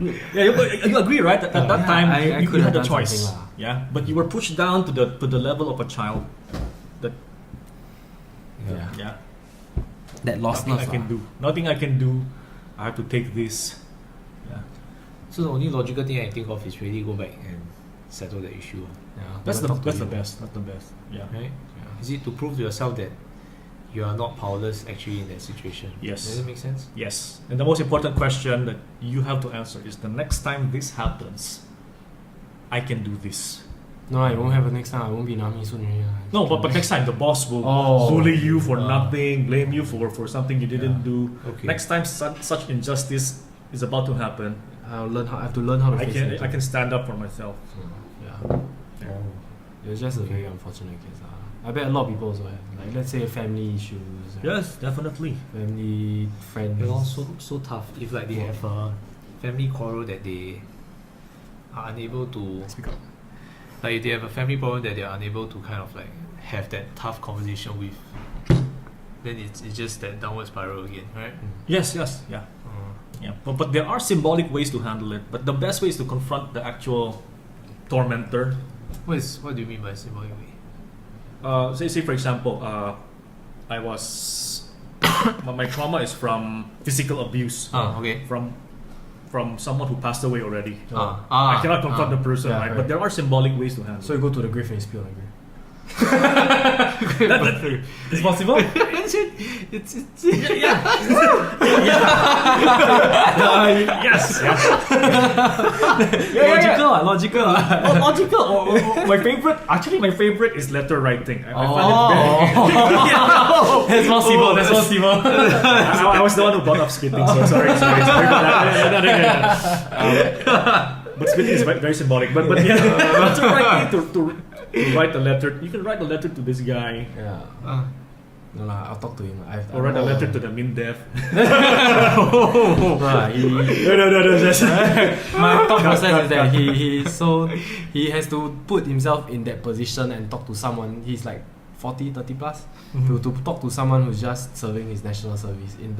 You agree, right? At that time, I you could have had a done choice. something lah. Yeah, but you were pushed down to the level of a child. That Yeah. That nothing lostness. I can do. Nothing I can do. I have to take this. Yeah, So the only logical thing I think of is really go back and settle the issue, Yeah, that's never talk to the you. best. That's the best. Yeah. right? Yeah. Is it to prove to yourself that you are not powerless actually in that situation? Yes. Does it make sense? Yes. And the most important question that you have to answer is the next time this happens, I can do this. No, I won't have it next time. I won't be in army soon. No, but next time the boss will Oh. bully you for nothing, blame you for something you didn't do. Okay. Next time such injustice is about to happen, I have to learn how to I face can it. I can stand up for myself. Yeah. It was just a very unfortunate case. I bet a lot of people also have. Like, let's say family issues. Yes, definitely. Family, friends. You know, so tough. If like they have a family quarrel that they are unable to, Speak up. like if they have a family problem that they are unable to kind of like have that tough conversation with, then it's just that downward spiral again, right? Yes, yeah. Yeah. But there are symbolic ways to handle it. But the best way is to confront the actual tormentor. What do you mean by symbolic way? Say for example, I was my trauma is from physical abuse. Okay. From someone who passed away already. I I cannot confront the person, Yeah, right? right. But there are symbolic ways to handle So it. you go to the grave and you spill on the grave. It's possible. it's Yes. Logical. Logical. My favorite is letter writing. I find it That's possible. That's possible. I was the one who brought up spitting, so sorry for that. But spitting is very symbolic. But yeah, to write a letter. You can write a letter to this guy, Yeah. No lah, I'll talk to him. or write a letter to the MINDEF. No, my thought process is that he has to put himself in that position and talk to someone. He's like 40, 30 plus to talk to someone who's just serving his national service in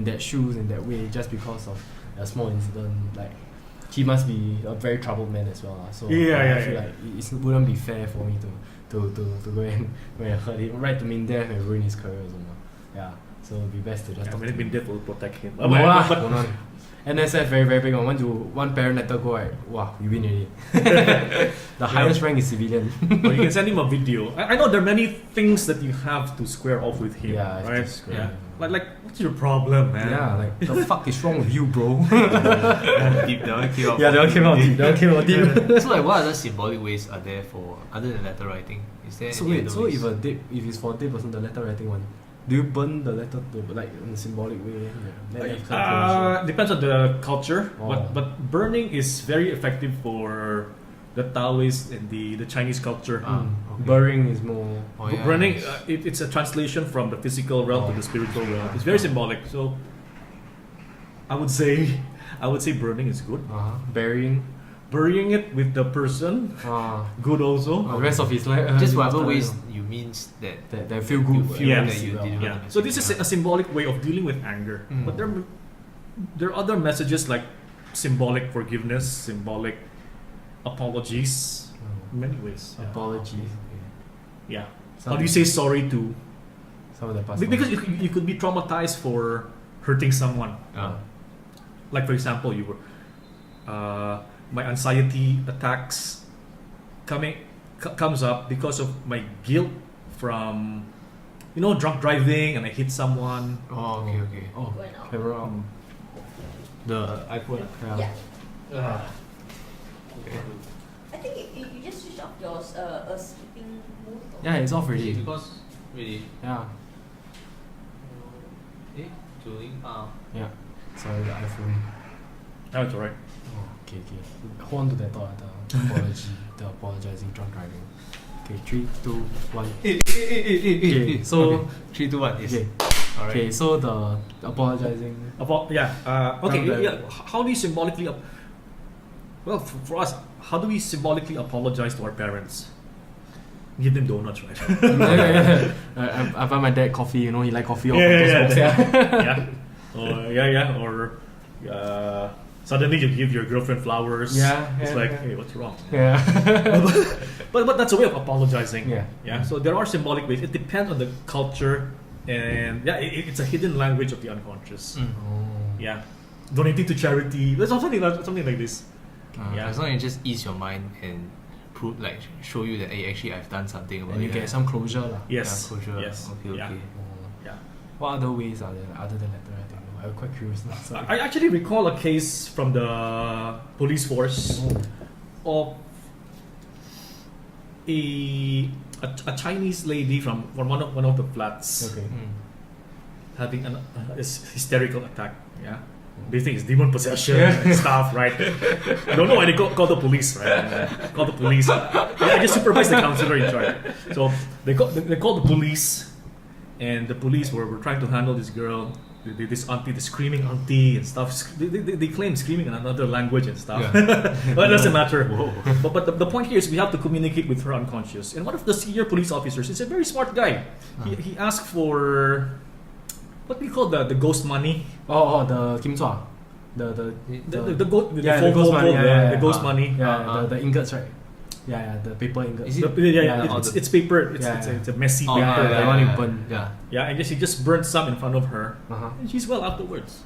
that shoes, in that way, just because of a small incident. Like, he must be a very troubled man as well. So I feel like it wouldn't be fair for me to go and hurt him, right, to mean death and ruin his career or something. Yeah. So it'd be best to just I talk mean, to been him. there will protect him. No lah, hold on. NSF very very big one. One parent letter go right. Wow, we win already. The highest rank is civilian. Or you can send him a video. I know there are many things that you have to square off with him. Yeah, right. to square, Yeah. yeah. Like what's your problem, man? Yeah, like the fuck is wrong with you, bro? Deep, that one came out. Yeah, that one came out deep. That one came out deep. So like, what other symbolic ways are there for other than letter writing? Is there So any wait, other so ways? if it's for a dead person, the letter writing one, do you burn the letter to like in a symbolic way? Let them come closure? Depends on the culture, Oh. but burning is very effective for the Taoist and the Chinese culture. Okay. Burying is more. Oh, yeah, Burning, yes. it's a translation from the physical realm to the spiritual realm. It's very symbolic. So, I would say burning is good. Burying. Burying it with the person, good also. The rest of his life. Just whatever ways you means that that feel good. you feel Yes. that you deliver. Yeah. the So this message. is a symbolic way of dealing with anger. Mm. But there are other messages like symbolic forgiveness, symbolic apologies, in many ways. Yeah. Apologies. Yeah. Some- How do you say sorry to? Some of the past. Because you could be traumatized for hurting someone. Like for example, you were, my anxiety attacks comes up because of my guilt from, drunk driving and I hit someone. Oh, okay. Oh, Going out. camera out. The iPhone. Yeah. Okay. I think you just switch off your sleeping mode. or- Yeah, it's off already. Because really, Yeah, yeah. Sorry, the iPhone. No, it's alright. Oh, okay. Hold on to that thought. The apology, the apologizing drunk driving. Okay, 3, 2, 1. Okay, so okay. 3, 2, 1. Yes. okay, Alright. okay. So the apologizing. Okay. Drunk Yeah. How do you symbolically? Well, for us, how do we symbolically apologize to our parents? Give them donuts, right? I buy my dad coffee. You know, he like coffee. Yeah. Or suddenly you give your girlfriend flowers. It's like, hey, what's wrong? Yeah. But that's a way of apologizing. Yeah. So there are symbolic ways. It depends on the culture, and it's a hidden language of the unconscious. Yeah. Donating to charity. There's something like this. As long as you just ease your mind and prove, show you that hey, actually I've done something about And you it. get some closure, lah. Yes. Yeah, closure. Yes. Okay. Yeah. Yeah. What other ways are there other than letter writing? I'm quite curious now. So. I actually recall a case from the police force of a Chinese lady from one of the flats Okay. having an hysterical attack. Yeah. They think it's demon possession and stuff, right? I don't know why they call the police, right? Call the police. I just supervise the counselor in charge. So they called the police, and the police were trying to handle this girl, this auntie, the screaming auntie and stuff. They claim screaming in another language and stuff. But it doesn't matter. But the point here is we have to communicate with her unconscious. And one of the senior police officers is a very smart guy. He asked for, what do you call the ghost money? The Kim Chua. The ghost money. The ghost money. The ingots, right? Yeah, the paper ingots. Is it? It's paper. It's a messy paper. the one you burn. Yeah, and he just burned some in front of her, Uh-huh. and she's well afterwards.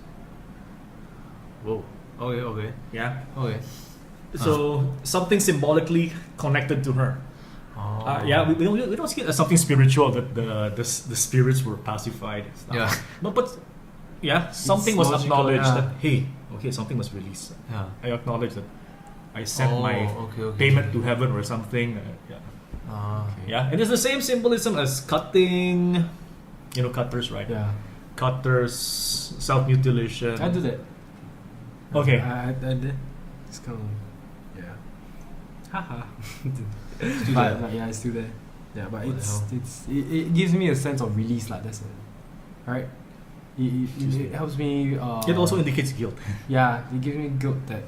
Whoa. Okay. Yeah. Okay. So something symbolically connected to her. Oh. We don't see it as something spiritual that the spirits were pacified. And stuff. Yeah. But yeah, something was logical, acknowledged yeah. that something was released. Yeah. I acknowledge that I sent my okay. payment to heaven or something. Yeah, and it's the same symbolism as cutting. Cutters, right? Yeah. Cutters, self-mutilation. I do that. Okay. I did. It's kind of. Yeah. Haha. Still But there. yeah, it's still there. Yeah, but What the hell? it gives me a sense of release, like that's it. Right? It helps me. It also indicates guilt. Yeah, it gives me guilt that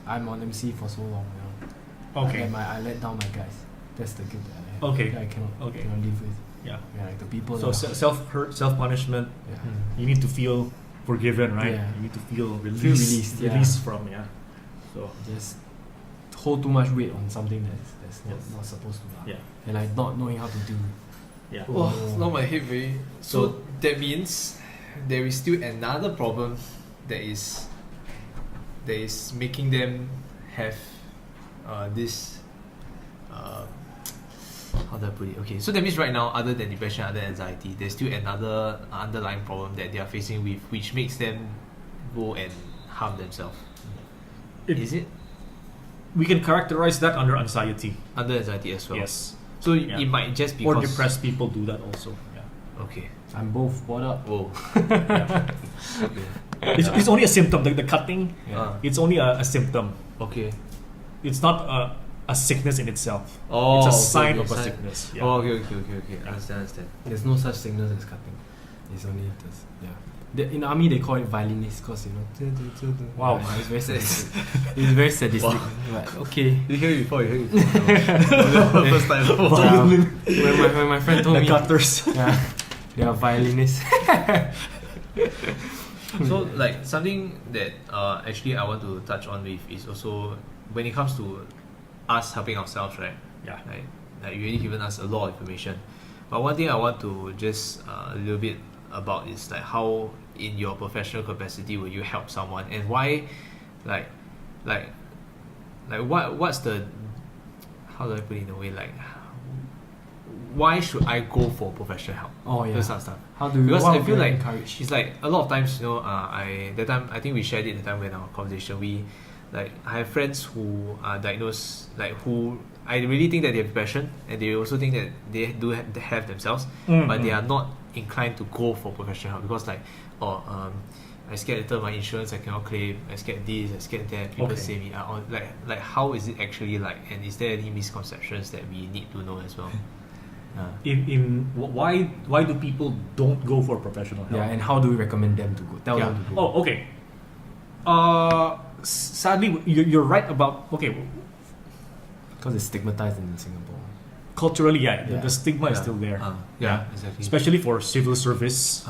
I'm on MC for so long. Okay. And I let down my guys. That's the guilt that I have. Okay. That I cannot Okay. live with. Yeah. Yeah, like the people. So that self-hurt, self-punishment. yeah. You need to feel forgiven, right? Yeah. You need to feel released. released, yeah. Released from, So Just hold too much weight on something that's Yes. not supposed to. Yeah. And like not knowing how to deal Yeah. Oh, now my head very. So that means there is still another problem that is making them have this. How do I put it? Okay, so that means right now, other than depression, other than anxiety, there's still another underlying problem that they are facing with, which makes them go and harm themselves. Is it We can characterize that under anxiety. under anxiety as well? Yes. So Yeah. it might just be Or depressed people do that also. Yeah. Okay. I'm both. What up? Whoa. Yeah. Okay. It's only a symptom. The cutting, Yeah. it's only a symptom. Okay. It's not a sickness in itself. Oh, it's a okay, sign okay, of a sign. sickness. Yeah. Oh, okay. Understand. There's no such sickness as cutting. It's only this. Yeah. In the army, they call it violinist because Wow. Yeah, it's very sadistic. It's very sadistic. But okay. You hear it before? First time. Yeah. When my friend told The me, cutters. yeah, they are violinists. So like something that actually I want to touch on with is also when it comes to us helping ourselves, right? Yeah. Like you already given us a lot of information, but one thing I want to just a little bit about is like how in your professional capacity will you help someone and why, like what's the, how do I put it in a way, like why should I go for professional help? Oh yeah. Those kind of stuff. How do you? Because what I feel do you like encourage? it's like a lot of times, I think we shared it the time when our conversation, I have friends who are diagnosed, like who I really think that they have depression and they also think that they do have themselves, but they are not inclined to go for professional help because I scared later my insurance I cannot claim, I scared this, I scared that, people say me out. Like how is it actually like, and is there any misconceptions that we need to know as well? Why do people don't go for professional help? Yeah, and how do we recommend them to go? Tell them to go. Oh, okay. Sadly, you're right about Because it's stigmatized in Singapore. culturally, yeah, Yeah. the stigma is Yeah. still there. Yeah, exactly. Especially for civil service.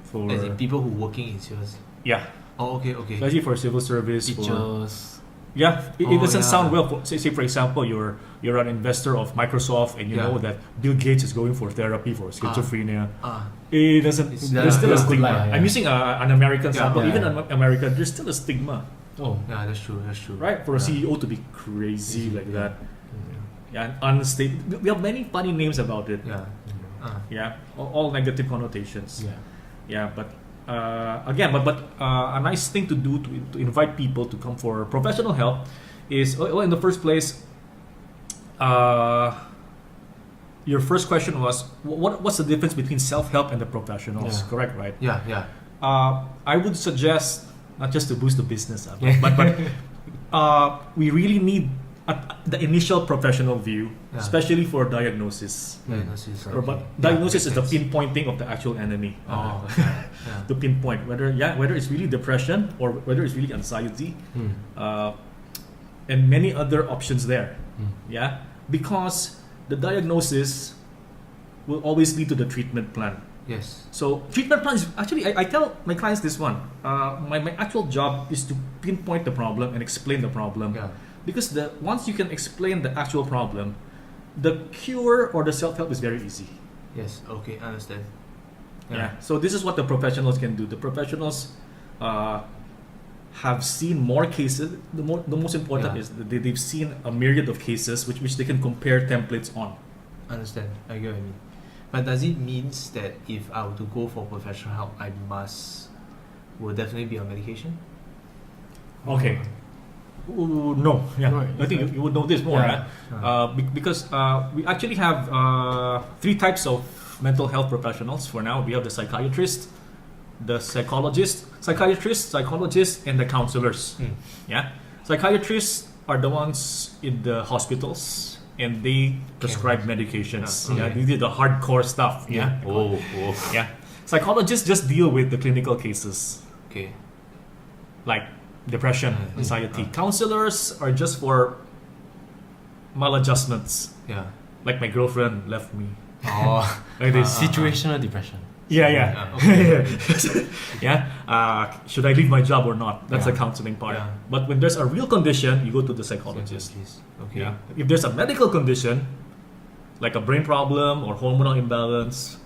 For As in people who working in sales. yeah, Oh, okay. especially for civil service. For, Teachers. yeah, it doesn't yeah. sound well. Say for example, you're an investor of Microsoft and you Yeah. know that Bill Gates is going for therapy for schizophrenia. Ah, It doesn't. It's- There's still a yeah. stigma. Yeah. I'm using an American sample. Yeah. Even in America, there's still a stigma, Oh. yeah, that's true. right? For a Yeah. CEO to be crazy like that. Mm-hmm. Yeah, and unstable. We have many funny names about it. Yeah. Yeah, all negative connotations. Yeah. Yeah, but again, but a nice thing to do to invite people to come for professional help is, well, in the first place, your first question was what's the difference between self-help and the professionals? Yeah. Correct, right? Yeah. I would suggest, not just to boost the business, but we really need the initial professional view, especially for diagnosis. Diagnosis. But diagnosis is the pinpointing of the actual enemy. Oh, okay. Yeah. To pinpoint whether it's really depression or whether it's really anxiety, and many other options there. Yeah, because the diagnosis will always lead to the treatment plan. Yes. So treatment plan is actually, I tell my clients this one. My actual job is to pinpoint the problem and explain the problem. Yeah. Because once you can explain the actual problem, the cure or the self-help is very easy. Yes. Okay. I understand. Yeah. So this is what the professionals can do. The professionals have seen more cases. The most important is that they've seen a myriad of cases which they can compare templates on. Understand. I get what you mean. But does it means that if I were to go for professional help, I will definitely be on medication? Okay. No. Yeah. Right. I think you would know this more, Yeah. right? Because we actually have 3 types of mental health professionals for now. We have the psychiatrist, the psychologist, and the counselors. Yeah. Psychiatrists are the ones in the hospitals and they prescribe medications. Okay. Yeah, they do the hardcore stuff. Yeah. Oh. Yeah. Psychologists just deal with the clinical cases Okay. like depression, anxiety. Counselors are just for maladjustments. Yeah. Like my girlfriend left me. Oh. Like this. Situational depression. Yeah. Okay. Yeah. Should I leave my job or not? That's the counseling part. Yeah. But when there's a real condition, you go to the psychologist. Okay. Yeah. If there's a medical condition, like a brain problem or hormonal imbalance,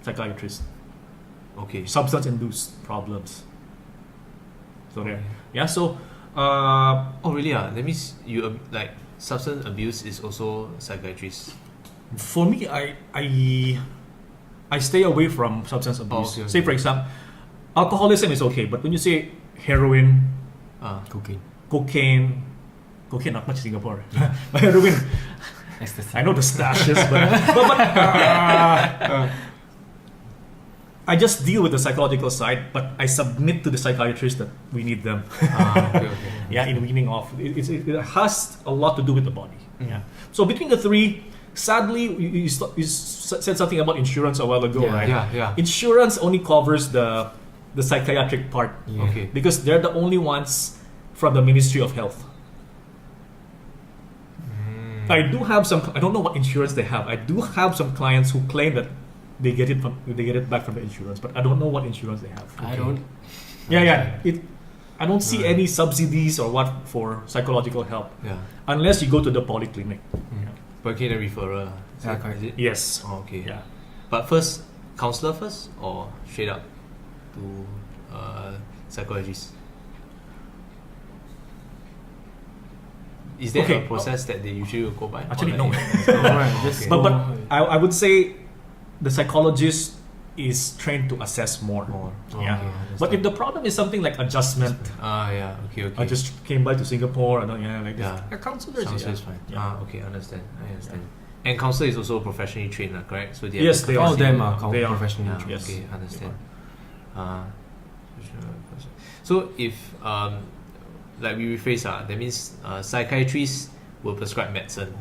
psychiatrist. Okay. Substance-induced problems. So there. Yeah. So. Oh really? That means you like substance abuse is also psychiatrist. For me, I stay away from substance abuse. Okay, Say okay. for example, alcoholism is okay, but when you say heroin, cocaine, not much in Singapore, but heroin, Ecstasy. I know the stashes, but I just deal with the psychological side, but I submit to the psychiatrist that we need them. Okay. Yeah, in weaning off, it has a lot to do with the body. Mm. Yeah. So between the three, sadly, you said something about insurance a while ago, right? Yeah. Insurance only covers the psychiatric part. Yeah. Okay. Because they're the only ones from the Ministry of Health. I do have some. I don't know what insurance they have. I do have some clients who claim that they get it back from the insurance, but I don't know what insurance they have. I don't. Yeah. I don't see any subsidies or what for psychological help Yeah. unless you go to the polyclinic. But can a referral? Yeah, correct. Is it? Yes. Oh, okay. Yeah. But first, counselor first or straight up to psychologist? Is there Okay. a process that they usually will go by? Actually, Or no. like- Alright, just Okay. But I would say the psychologist is trained to assess more. More. Yeah. Okay, But if the problem is something like adjustment, yeah, okay. I just came by to Singapore. I don't, like this. Yeah. A counselor Counselor is is fine. Yeah. Okay, understand. I understand. And counselor is also professionally trained, correct? So they Yes, they all are. of them are They are. professionally Yeah, trained. Yes. okay, understand. So if like we rephrase, that means psychiatrists will prescribe medicine,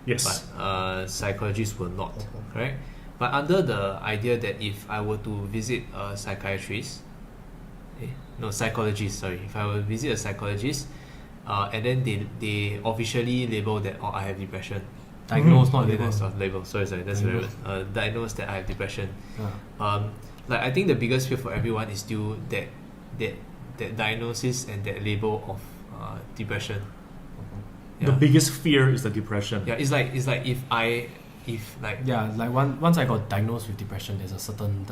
Yes. but psychologists will not, correct? But under the idea that if I were to visit a psychiatrist, psychologist, sorry, if I were to visit a psychologist, and then they officially label that I have depression. Diagnosed, not Okay, labeled. that's not label. Sorry, that's very Diagnosed. weird. Diagnosed that I have depression. Yeah. Like I think the biggest fear for everyone is still that diagnosis and that label of depression. The biggest fear is the depression. Yeah, it's like if like Yeah, like once I got diagnosed with depression, there's a certain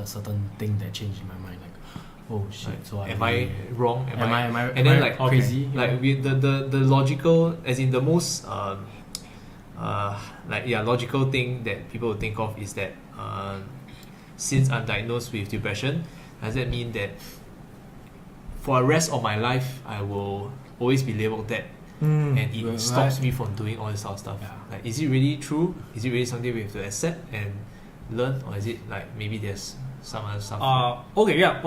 thing that changed in my mind. Like, oh shit, like, so am I wrong? Am I and then like crazy? like with the logical, as in the most logical thing that people would think of is that since I'm diagnosed with depression, does that mean that for the rest of my life I will always be labeled that, and it Well, stops me from doing all this sort of stuff? Yeah. Like, is it really true? Is it really something we have to accept and learn, or is it like maybe there's some other stuff? Okay, yeah.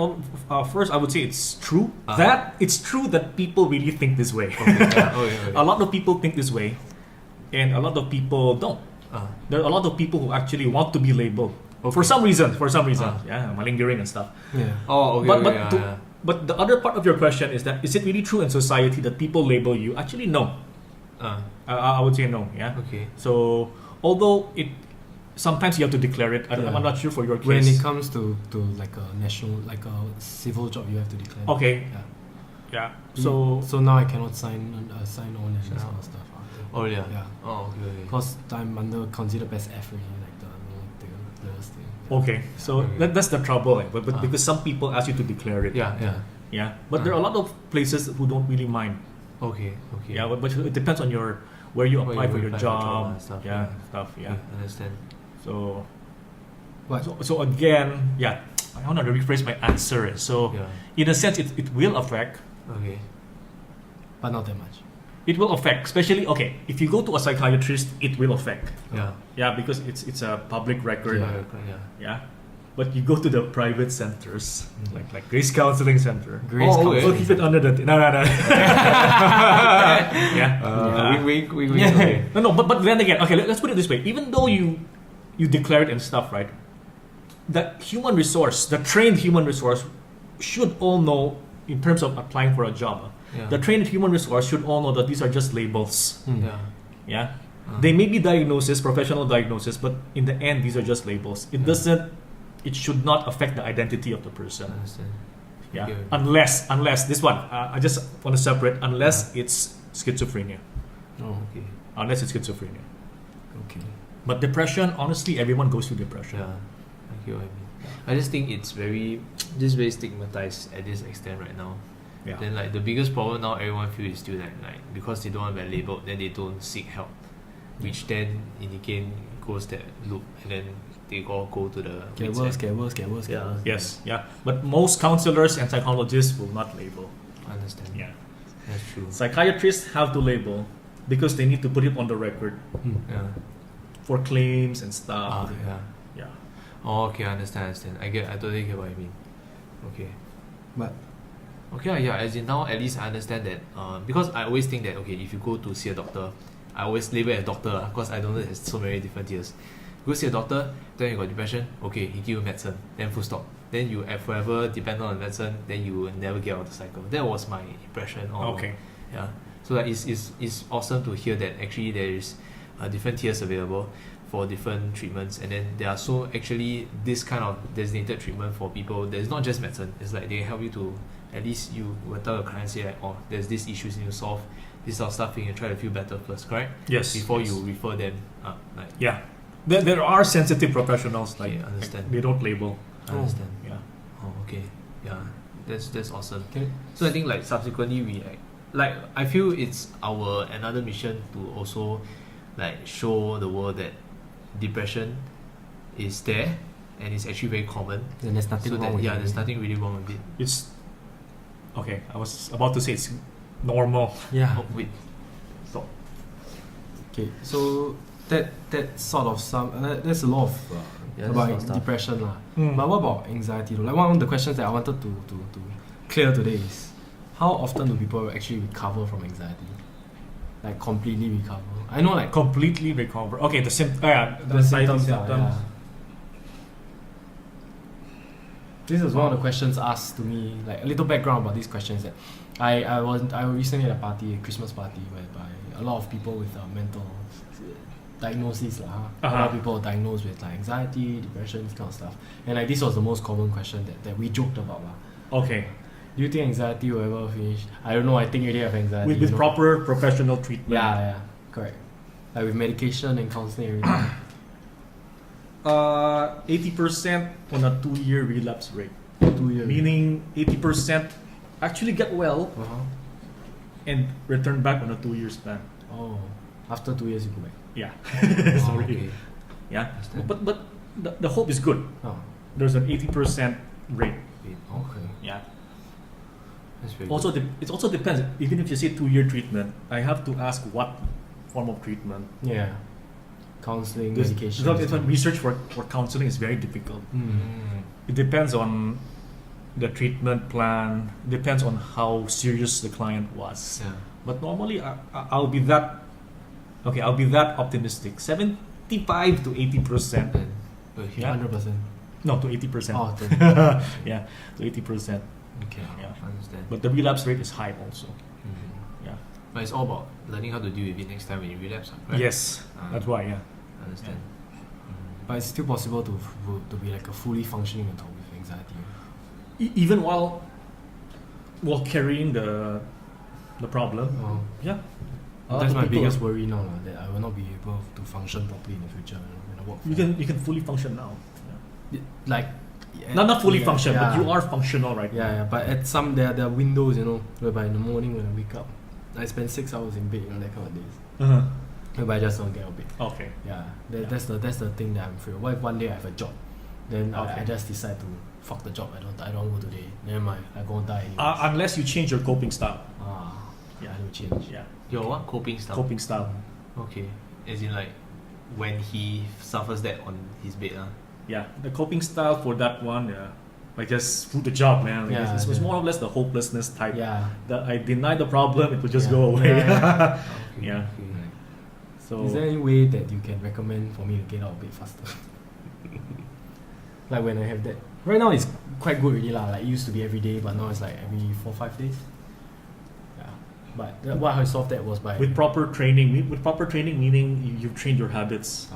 First, I would say it's true. That it's true that people really think this way. Okay. A lot of people think this way, and a lot of people don't. There are a lot of people who actually want to be labeled for some reason. Yeah, malingering and stuff. Yeah. Oh, okay. But the other part of your question is that is it really true in society that people label you? Actually, no. I would say no. Yeah. Okay. So although sometimes you have to declare it. I'm not sure for your case. When it comes to like a national, like a civil job, you have to declare. Okay. Yeah. Yeah. So now I cannot sign on and that sort of stuff. Oh yeah. Yeah. Oh okay. Because I'm considered best F already, like the lowest thing. Okay, so Okay. that's the trouble. But because some people ask you to declare it. Yeah. But there are a lot of places who don't really mind. Okay. Yeah, but it depends on where you apply for your apply for job. and stuff. Yeah. Okay, understand. So, What? so again, yeah, I want to rephrase my answer. So, Yeah. in a sense, it will affect. Okay. But not that much. It will affect, especially if you go to a psychiatrist, it will affect. Yeah. Yeah, because it's a public record. Yeah. Yeah. But you go to the private centers, like Grace Counseling Center. Grace Oh, okay. We'll keep it under the no. Yeah. Wink. Yeah. No. But then again, okay. Let's put it this way. Even though you declare it and stuff, right? The human resource, the trained human resource, should all know in terms of applying for a job. Yeah. The trained human resource should all know that these are just labels. Yeah. Yeah. They may be diagnosis, professional diagnosis, but in the end, these are just labels. It should not affect the identity of the person. Understand. Yeah. Okay. Unless this one, I just want to separate. Unless it's schizophrenia. Oh, Okay. Unless it's schizophrenia. okay. But depression, honestly, everyone goes through depression. Yeah, I get what I mean. I just think it's very stigmatized at this extent right now. Yeah. Then like the biggest problem now everyone feels is still like because they don't want to be labeled, then they don't seek help, which then in the game goes that loop, and then they all go to the Get wits' worse, end. get worse, get worse, get Yeah. worse. Yes, yeah. But most counselors and psychologists will not label. I understand. Yeah. That's true. Psychiatrists have to label because they need to put it on the record Yeah. for claims and stuff. Yeah. Yeah. Oh, okay, I understand. I totally get what you mean. Okay. But Okay, yeah, as in now at least I understand that because I always think that okay, if you go to see a doctor, I always label it as doctor because I don't know there's so many different tiers. You go see a doctor, then you got depression, okay, he give you medicine, then full stop. Then you forever depend on the medicine, then you will never get out of the cycle. That was my impression all along. Okay. Yeah. So like it's awesome to hear that actually there is different tiers available for different treatments, and then there are so actually this kind of designated treatment for people. There's not just medicine. It's like they help you to at least you will tell your client say like, oh, there's these issues you need to solve, this sort of stuff, you can try to feel better first, correct? Yes. Before yes. you refer them up. Like Yeah. There are sensitive professionals like Okay, understand. they don't label. I understand. Yeah. Oh, okay. Yeah. That's awesome. okay. So I think like subsequently we like I feel it's our another mission to also like show the world that depression is there and it's actually very common. Then there's nothing So wrong that with yeah, it. there's nothing really wrong with it. It's okay. I was about to say it's normal. Yeah. Oh wait. So Okay, so that sort of there's a lot of Yeah, about that's a lot of depression lah. Mm. But what about anxiety though? Like one of the questions that I wanted to clear today is how often do people actually recover from anxiety? Like completely recover? I know like completely recover. Okay, the the symptoms are, symptoms. yeah. This is one of the questions asked to me, like a little background about these questions that I recently had a party, a Christmas party, whereby a lot of people with mental diagnoses lah. A lot of people are diagnosed with like anxiety, depression, this kind of stuff. And like this was the most common question that we joked about lah. Okay. Do you think anxiety will ever finish? I don't know, I think you already have anxiety. With you know? proper professional treatment. Yeah, correct. Like with medication and counseling and everything. 80% on a 2-year relapse rate. 2 years. Meaning 80% actually get well Uh-huh. and return back on a 2-year span. Oh, after 2 years you go back. Yeah. Oh, Sorry. okay. Yeah. Understand. But the hope is good. Oh, There's an 80% rate. Okay. Yeah. That's very Also, good. it also depends. Even if you say 2-year treatment, I have to ask what form of treatment. yeah. Counseling, Because medication. research for counseling is very difficult. Mm. It depends on the treatment plan. Depends on how serious the client was. Yeah. But normally, I'll be that. Okay, I'll be that optimistic. 75 to 80%. Then, Yeah. 100%. No, to 80%. Oh, Yeah, to 80%. okay. Yeah. I understand. But the relapse rate is high also. Mhm. Yeah. But it's all about learning how to deal with it next time when you relapse, right? Yes, that's why. Yeah. I understand. but it's still possible to be like a fully functioning adult with anxiety. Even while carrying the problem. Oh. Yeah. That's my people- biggest worry now, that I will not be able to function properly in the future when I work. You can fully function now. Yeah. like Not fully yeah, function, but yeah. you are functional right now. Yeah, but at some there are windows, whereby in the morning when I wake up, I spend 6 hours in bed, that kind of days. Uh-huh. Whereby I just don't get out of bed. Okay. Yeah, that's the thing that I'm afraid of. What if one day I have a job, then Okay. I just decide to fuck the job. I don't go today. Never mind, I go die anyway. Unless you change your coping style. Yeah, I need to change. Yeah. Your what? Coping style? Coping style. Okay. As in like when he suffers that on his bed. Yeah. The coping style for that one, yeah. Like just do the job, man. Like Yeah, it's yeah. more or less the hopelessness type. Yeah. That I deny the problem, it will just Yeah. go away. Yeah. Yeah. Okay. So Is there any way that you can recommend for me to get out of bed faster? Like when I have that. Right now it's quite good already lah. Like it used to be every day, but now it's like every 4-5 days. Yeah. But what I solved that was by with proper training, meaning you've trained your habits.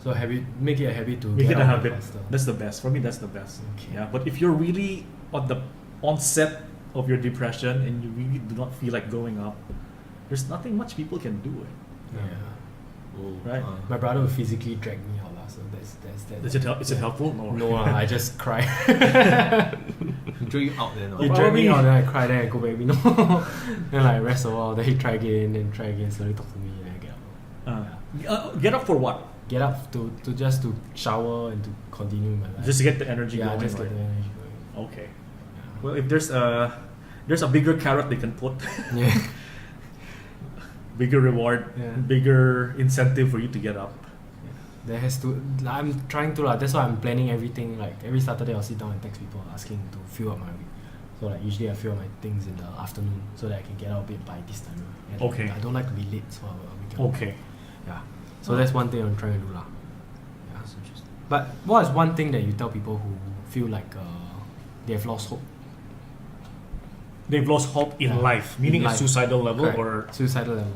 So make it a habit to Make get it a out of bed habit. faster. That's the best. For me, that's the best. Okay. Yeah. But if you're really on the onset of your depression and you really do not feel like going up, there's nothing much people can do. Yeah. Right. My brother will physically drag me out, lah. So that's that. Is it helpful? No, I just cry. He drew you out then. He drag me out, then I cry, then I go back, then like rest a while, then he try again, slowly talk to me, then I get up. Get up for what? Get up to just to shower and to continue my life. Just to get the energy yeah, going. just right? get the energy going. Okay. Well, if there's a bigger carrot they can put, Yeah. bigger reward, Yeah. bigger incentive for you to get up. There has to. I'm trying to that's why I'm planning everything. Like every Saturday, I'll sit down and text people asking to fill up my week. So like usually I fill up my things in the afternoon so that I can get out a bit by this time. And Okay. I don't like to be late, so I will Okay. Yeah. So that's one thing I'm trying to do lah. Yeah. That's interesting. But what is one thing that you tell people who feel like they have lost hope? They've lost hope in Yeah. life, meaning In at life. suicidal level Correct. or Suicidal level.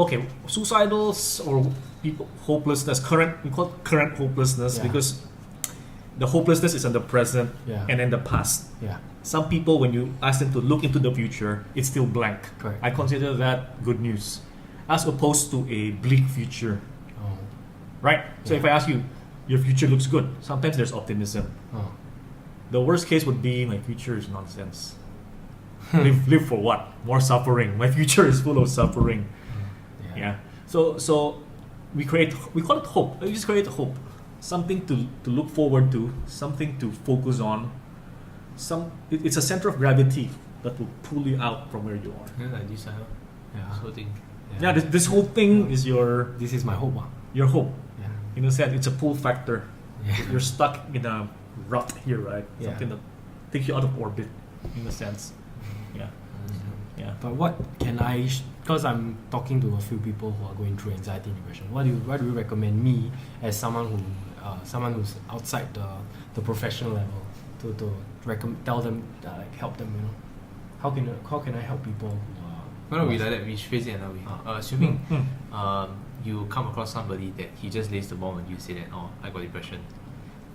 okay, suicidals or people hopelessness. We call it current hopelessness Yeah. because the hopelessness is in the present Yeah. and in the past. Yeah. Some people, when you ask them to look into the future, it's still blank. Correct. I consider that good news, as opposed to a bleak future, Oh. right? So Yeah. if I ask you, your future looks good. Sometimes there's optimism. Oh. The worst case would be my future is nonsense. live for what? More suffering. My future is full of suffering. Yeah. So we call it hope. We just create hope. Something to look forward to, something to focus on. It's a center of gravity that will pull you out from where you are. Yeah, like this, Yeah. sort of thing. Yeah, this whole thing is your This is my hope. hope. Yeah. In a sense, it's a pull factor. Yeah. You're stuck in a rut here, right? Yeah. Something that takes you out of orbit, in a sense. Yeah. Yeah. But what can I? Because I'm talking to a few people who are going through anxiety and depression. What do you recommend me as someone who's outside the professional level to tell them help them? How can I help people who are? Why don't we like that? We phrase it another way. Assuming Mm. you come across somebody that he just lays the bomb and you say that, oh, I got depression.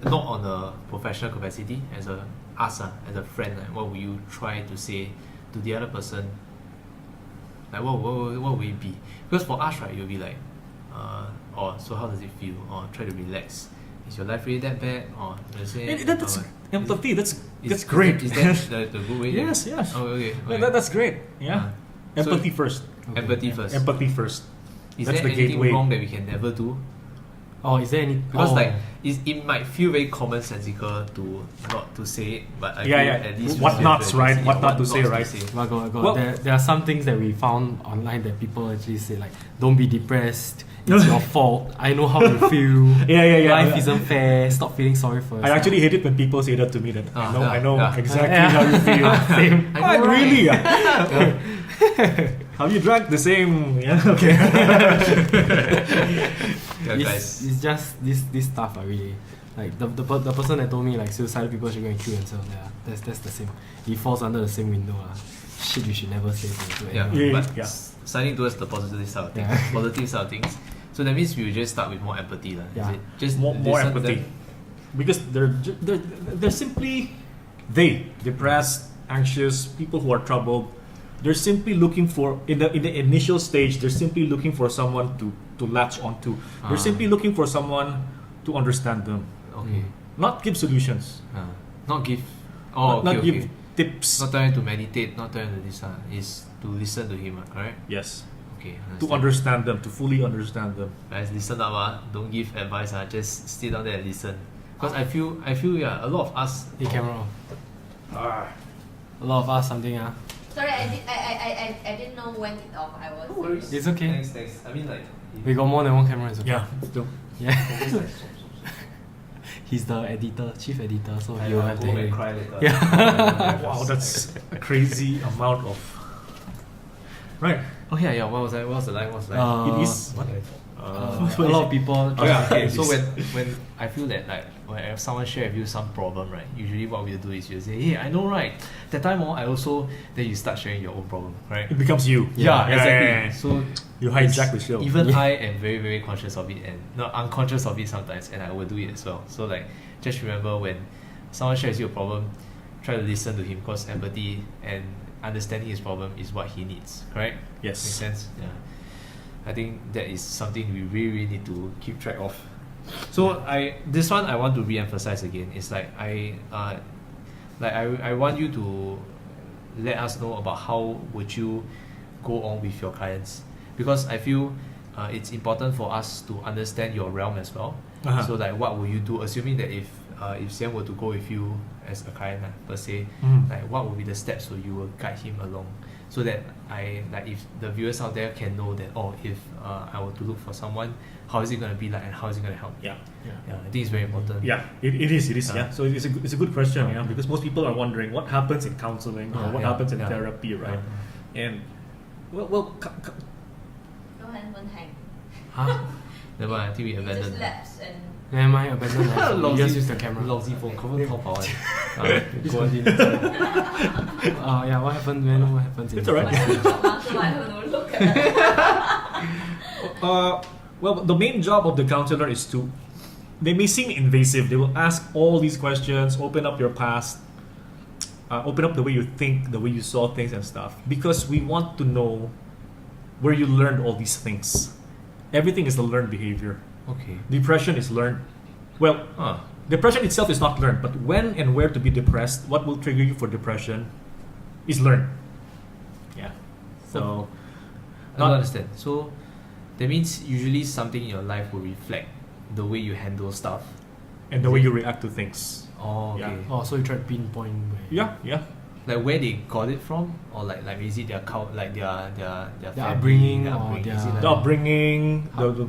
Not on a professional capacity, as a friend, like, what would you try to say to the other person? Like what would it be? Because for us, right, you'll be like, so how does it feel? Or try to relax. Is your life really that bad? Or let's say That's empathy. That's is great. Is that the good way? Yes. Oh, okay. That's great. Yeah. Empathy first. Empathy first. Empathy first. Is That's there the anything gateway. wrong that we can never do? Oh, is there any? Because oh, it might feel very commonsensical to not to say it, but I Yeah, feel yeah. at least What we nots, say right? it. What Yeah, not to say, nots right? my God. Well- there are some things that we found online that people actually say like, don't be depressed. It's your fault. I know how you feel. Yeah. Life isn't fair. Stop feeling sorry for I yourself. actually hate it when people say that to me. That I know yeah. exactly Yeah. how you feel. Same. I know, right? Really? Have you drank the same? Yeah. Okay. Yeah, guys. It's just this stuff. I really like the person that told me like suicidal people should go and kill themselves. Yeah, that's the same. He falls under the same window. Shit, you should never say to anyone. Yeah, Yeah, but yeah. Signing towards the positive side of things. Yeah. Positive side of things. So that means we will just start with more empathy, lah. Yeah. Is it? Just more listen to empathy, them. because they're simply depressed, anxious, people who are troubled. They're simply looking for in the initial stage. They're simply looking for someone to latch onto. They're simply looking for someone to understand them, Okay. not give solutions, Not give. Oh, okay, not okay. give tips. Not telling to meditate, not telling to this is to listen to him, correct? Yes, Okay. to understand them, to fully understand them. Guys, listen up, don't give advice, just stay down there and listen. Because I feel yeah, a lot of us. Hey, camera. A lot of us something. Sorry, I didn't know when it off. I was. No worries. It's okay. Thanks. I mean, like. We got more than one camera. It's okay. Yeah, still. Yeah. He's the editor, chief editor, so he will have to edit. cry later. Yeah. Wow, that's a crazy amount of. Right. Oh yeah. What was the line? It is. What? A lot of people. Oh yeah, okay. So when I feel that like when someone share with you some problem, right? Usually what we'll do is you'll say, hey, I know, right? That time I also, then you start sharing your own problem, right? It becomes you. Yeah, exactly. yeah. So You hijack the show. even I am very, very conscious of it and not unconscious of it sometimes, and I will do it as well. So like just remember when someone shares you a problem, try to listen to him because empathy and understanding his problem is what he needs, correct? Yes. Makes sense? Yeah. I think that is something we really need to keep track of. So this one I want to re-emphasize again. It's like I want you to let us know about how would you go on with your clients, because I feel it's important for us to understand your realm as well. So like what will you do, assuming that if Sian were to go with you as a client per se, like what will be the steps so you will guide him along, so that if the viewers out there can know that if I were to look for someone, how is it going to be like and how is it going to help? Yeah. I think it's very important. Yeah, it is. Yeah. So it's a good question, yeah, because most people are wondering what happens in counseling or what happens in therapy, right? And well, Your hand won't hang. Huh? Never mind, I think we You abandoned. just lapse and Never mind, abandon that. You just use the camera. Lousy phone, cover top power. Go on in. Yeah, what happened, man? What happened? It's alright. my job after I don't know, look at well, the main job of the counselor is to. They may seem invasive. They will ask all these questions, open up your past, open up the way you think, the way you saw things and stuff, because we want to know where you learned all these things. Everything is a learned behavior. Okay. Depression is learned. Well, depression itself is not learned, but when and where to be depressed, what will trigger you for depression, is learned. Yeah. So, I don't understand. So that means usually something in your life will reflect the way you handle stuff. and the way you react to things. Oh, okay. Yeah. Oh, so you try to pinpoint where. Yeah. Like where they got it from, or like is it their like their family, upbringing, their or upbringing? their- Is it like The upbringing, the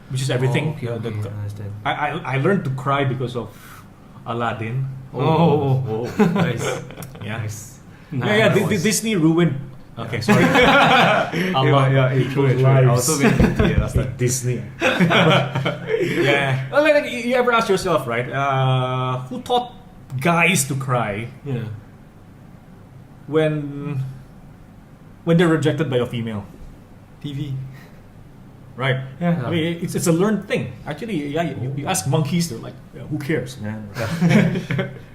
which is everything. Oh, okay, The- I understand. I learned to cry because of Aladdin. Oh, nice. Yeah. Nice. Yeah. Disney ruined. Okay, sorry. True. I was so very into it last time. Disney. Yeah. Well, like, you ever ask yourself, right? Who taught guys to cry Yeah. when they're rejected by a female? TV. Right. Yeah. I mean, it's a learned thing. Actually, yeah. You ask monkeys, they're like, yeah, who cares, man?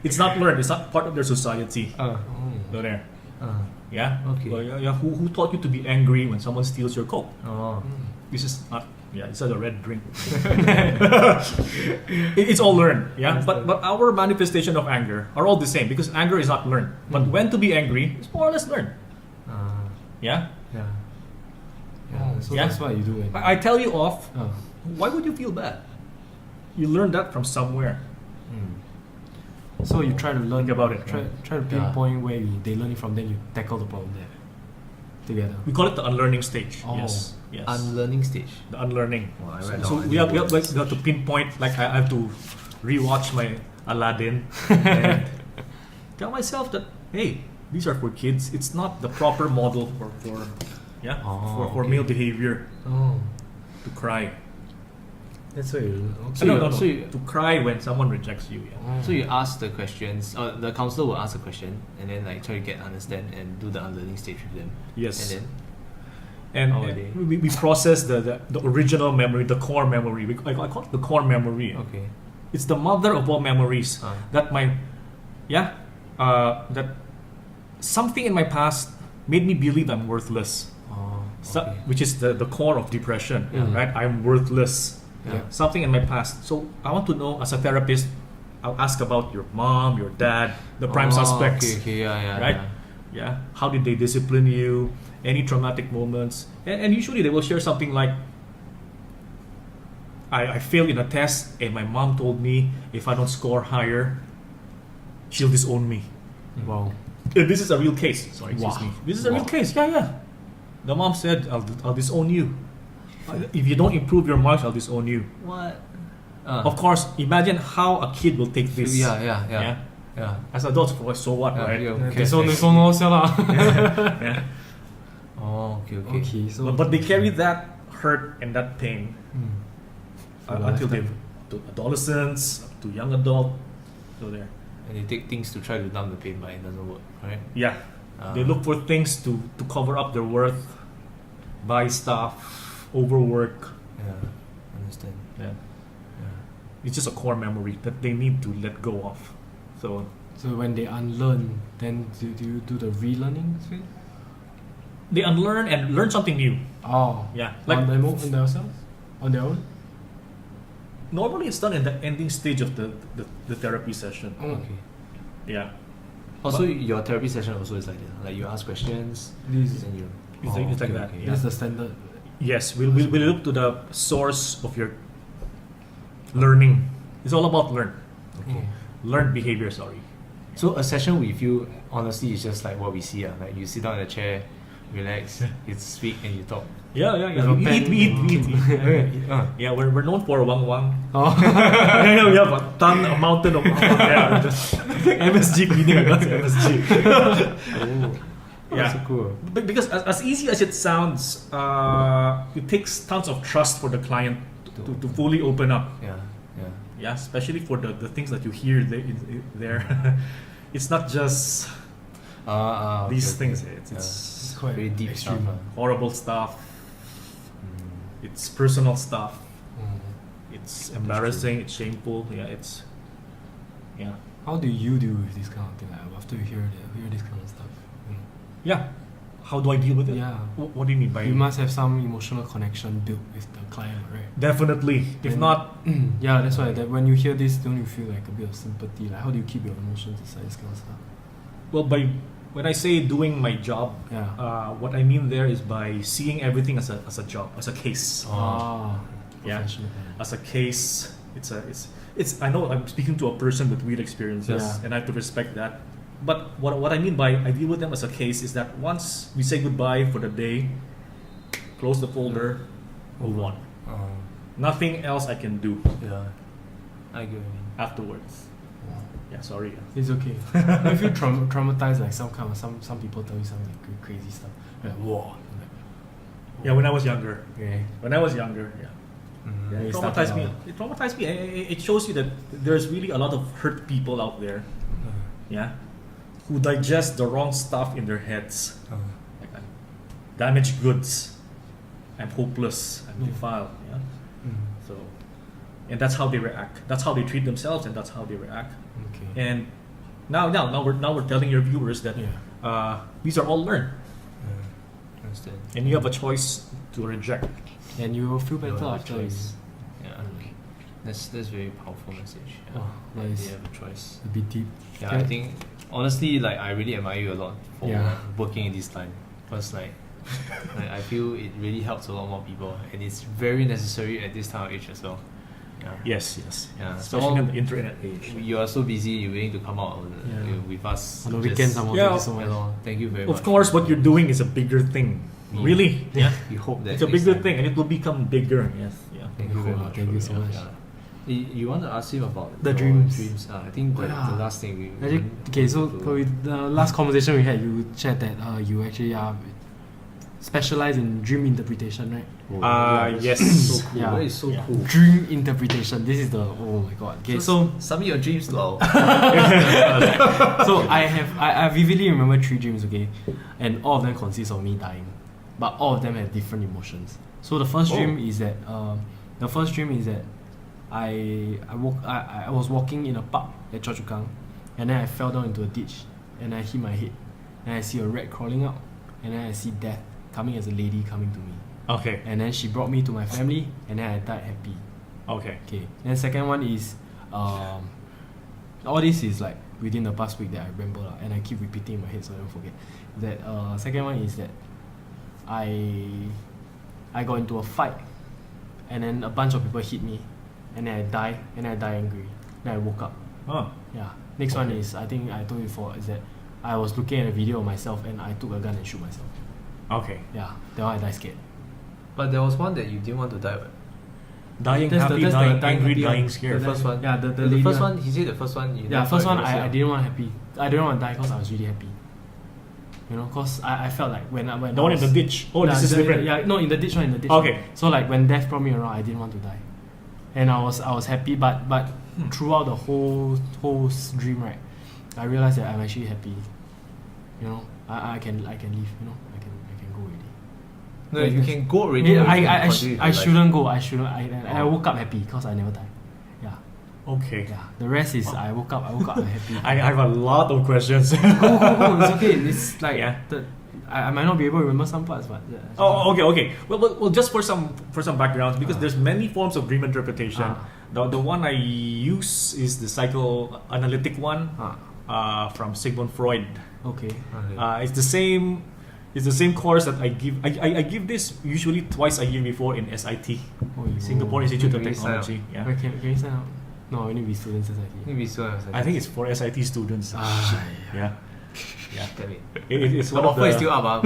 It's not learned. It's not part of their society. So there. Yeah. Okay. Well, yeah. Who taught you to be angry when someone steals your coat? Oh. This is not. Yeah, this is a red drink. It's all learned. Yeah. But our manifestation of anger are all the same because anger is not learned. But when to be angry is more or less learned. Yeah. Yeah. Yeah. So Yeah. that's what you do. I tell you off. Oh. Why would you feel bad? You learned that from somewhere. So you try to learn Think about it, Try right? to pinpoint where they learn it from. Then you tackle the problem there together. We call it the unlearning stage. Oh. Yes. Unlearning stage. The unlearning. Well, I So, read so down. we have to pinpoint. Like I have to rewatch my Aladdin and tell myself that hey, these are for kids. It's not the proper model for Oh, male behavior Oh, to cry. that's what you. No. so you- To cry when someone rejects you. Yeah. So you ask the questions. The counselor will ask a question, and then like try to understand and do the unlearning stage with them. Yes. And then And How are they? we process the original memory, the core memory. I call it the core memory. okay. It's the mother of all memories. That something in my past made me believe I'm worthless. Oh. Okay. Which is the core of depression, Yeah. right? I'm worthless. Yeah. Something in my past. So I want to know, as a therapist, I'll ask about your mom, your dad, the prime suspects. Okay. Yeah. Right? Yeah. How did they discipline you? Any traumatic moments? And usually they will share something like, I failed in a test and my mom told me if I don't score higher, she'll disown me. Wow. This is a real case. Sorry, excuse Wow. me. This is a real case. Yeah. The mom said, I'll disown you. If you don't improve your marks, I'll disown you. What? Of course, imagine how a kid will take this. Yeah. As adults, so what, right? This one also lah. Yeah. Oh, okay. Okay, so But they carry that hurt and that pain until they to adolescence, to young adult. So there. And they take things to try to numb the pain, but it doesn't work, right? Yeah. They look for things to cover up their worth, buy stuff, overwork. Yeah, understand. Yeah. Yeah. It's just a core memory that they need to let go of. So when they unlearn, then do you do the relearning thing? they unlearn and learn something new. Oh. Yeah, On themselves? On their own? normally it's done in the ending stage of the therapy session. Okay. Yeah. Also, your therapy session also is like that. Like you ask questions, This and you. It's like that. Okay, That's the standard. Yes, we'll look to the source of your learning. It's all about Okay. learned behavior. Sorry. So a session with you, honestly, is just like what we see. Like you sit down in a chair, relax, you speak and you talk. Yeah. With a We pen. eat. Uh, Yeah, we're known for wang wang. Oh. Yeah, we have a mountain of yeah, just MSG cleaning against MSG. That's so cool. Because as easy as it sounds, it takes tons of trust for the client to fully open up. Yeah. Yeah, especially for the things that you hear there. It's not just these things. It's Quite very deep extreme. stuff. horrible stuff. It's personal stuff. Mm. It's embarrassing. It's shameful. Yeah. How do you deal with this kind of thing? Like, after you hear this kind of stuff, you know? Yeah. How do I deal with it? Yeah. What do you mean by You must have some emotional connection built with the client, right? Definitely. If And- not, Yeah, that's why. That when you hear this, don't you feel like a bit of sympathy? Like, how do you keep your emotions aside, this kind of stuff? well, when I say doing my job, Yeah. what I mean there is by seeing everything as a job, as a case. Yeah. Professional. As a case, it's. I know I'm speaking to a person with real experiences, Yeah. and I have to respect that. But what I mean by I deal with them as a case is that once we say goodbye for the day, close the folder, move on. Nothing else I can do Yeah. I get what you mean. afterwards. Yeah, sorry. It's okay. If you traumatized, like some people tell you some like crazy stuff. Like, whoa. Yeah, when I was younger. Okay. When I was younger, yeah. Mm-hmm. Yeah, It you traumatized started me. out. It traumatized me. It shows you that there's really a lot of hurt people out there, yeah, who digest the wrong stuff in their heads. Like, I'm damaged goods. I'm hopeless. I'm defiled. Yeah. So, and that's how they react. That's how they treat themselves, and that's how they react. Okay. And now we're telling your viewers that Yeah. these are all learned, Understand. and you have a choice to reject. And you will feel You better have a after you. choice. Yeah. That's very powerful message. Yeah. Oh, nice. You have a choice. A bit deep. Yeah, Okay. I think honestly, like I really admire you a lot for Yeah. working in this time. Because like I feel it really helps a lot more people, and it's very necessary at this time of age as well. Yeah. Yes. Yeah. Especially in So the internet age. you are so busy. You're willing to come out Yeah. with us On the Just- weekends, I'm Yeah. thank you so much. Yeah, lor. Thank you very much. Of course, what you're doing is a bigger thing. Mm. Really, yeah. We hope that It's a next bigger time- thing, and it will become bigger. Yes, yeah. Thank you very Cool, much. thank for you it. so much. You want to ask him about The your dreams. I think the Yeah. last thing we Actually, want okay, so to- with the last conversation we had, you shared that you actually specialize in dream interpretation, right? Oh, Yes. so cool. Yeah. That is so Yeah. cool. Dream interpretation. This is the oh my god. Okay, so submit your dreams to our. so I vividly remember 3 dreams, okay, and all of them consist of me dying, but all of them have different emotions. So the first dream is that I was walking in a park at Choa Chu Kang, and then I fell down into a ditch, and I hit my head, and I see a rat crawling out, and then I see death coming as a lady coming to me, Okay. and then she brought me to my family, and then I died happy. Okay. Okay. Then second one is all this is like within the past week that I remember lah, and I keep repeating in my head so I don't forget. That second one is that I got into a fight, and then a bunch of people hit me, and then I die angry. Then I woke up. Oh. Yeah. Next one Okay. is, I think I told you before, is that I was looking at a video of myself and I took a gun and shoot myself. Okay. Yeah. That one I died scared. But there was one that you didn't want to die. Right? Dying That's happy, that's dying dying angry, happy dying one. scared. The first one. Yeah, the The lady first one. one. He said the first one. You Yeah, never first thought one it was I yourself. didn't want happy. I didn't want to die because I was really happy. You know, cause I felt like when The I one in was, the ditch. Oh, yeah, this is different. Yeah, no, in the ditch, not in the ditch. Okay. So like when death brought me around, I didn't want to die, and I was happy. But throughout the whole dream, right, I realized that I'm actually happy. You know, I can leave. You know, I can go already. No, you can go already. Yeah, or you can I continue with your life. shouldn't go. I shouldn't. I woke up happy because I never died. Yeah, Okay. yeah. The rest is I woke up. I'm happy. I have a lot of questions. Go. It's okay. It's like Yeah. I might not be able to remember some parts, but yeah. Oh, okay. Well, just for some backgrounds, because there's many forms of dream interpretation. The one I use is the psychoanalytic one from Sigmund Freud. Okay. It's the same. It's the same course that I give. I give this usually twice a year before in SIT, Singapore Institute of Technology. Yeah. Wait, can you sign up? No, we need to be students SIT. I think it's for SIT students. Yeah. Damn it. It's one The of offer is the. still up.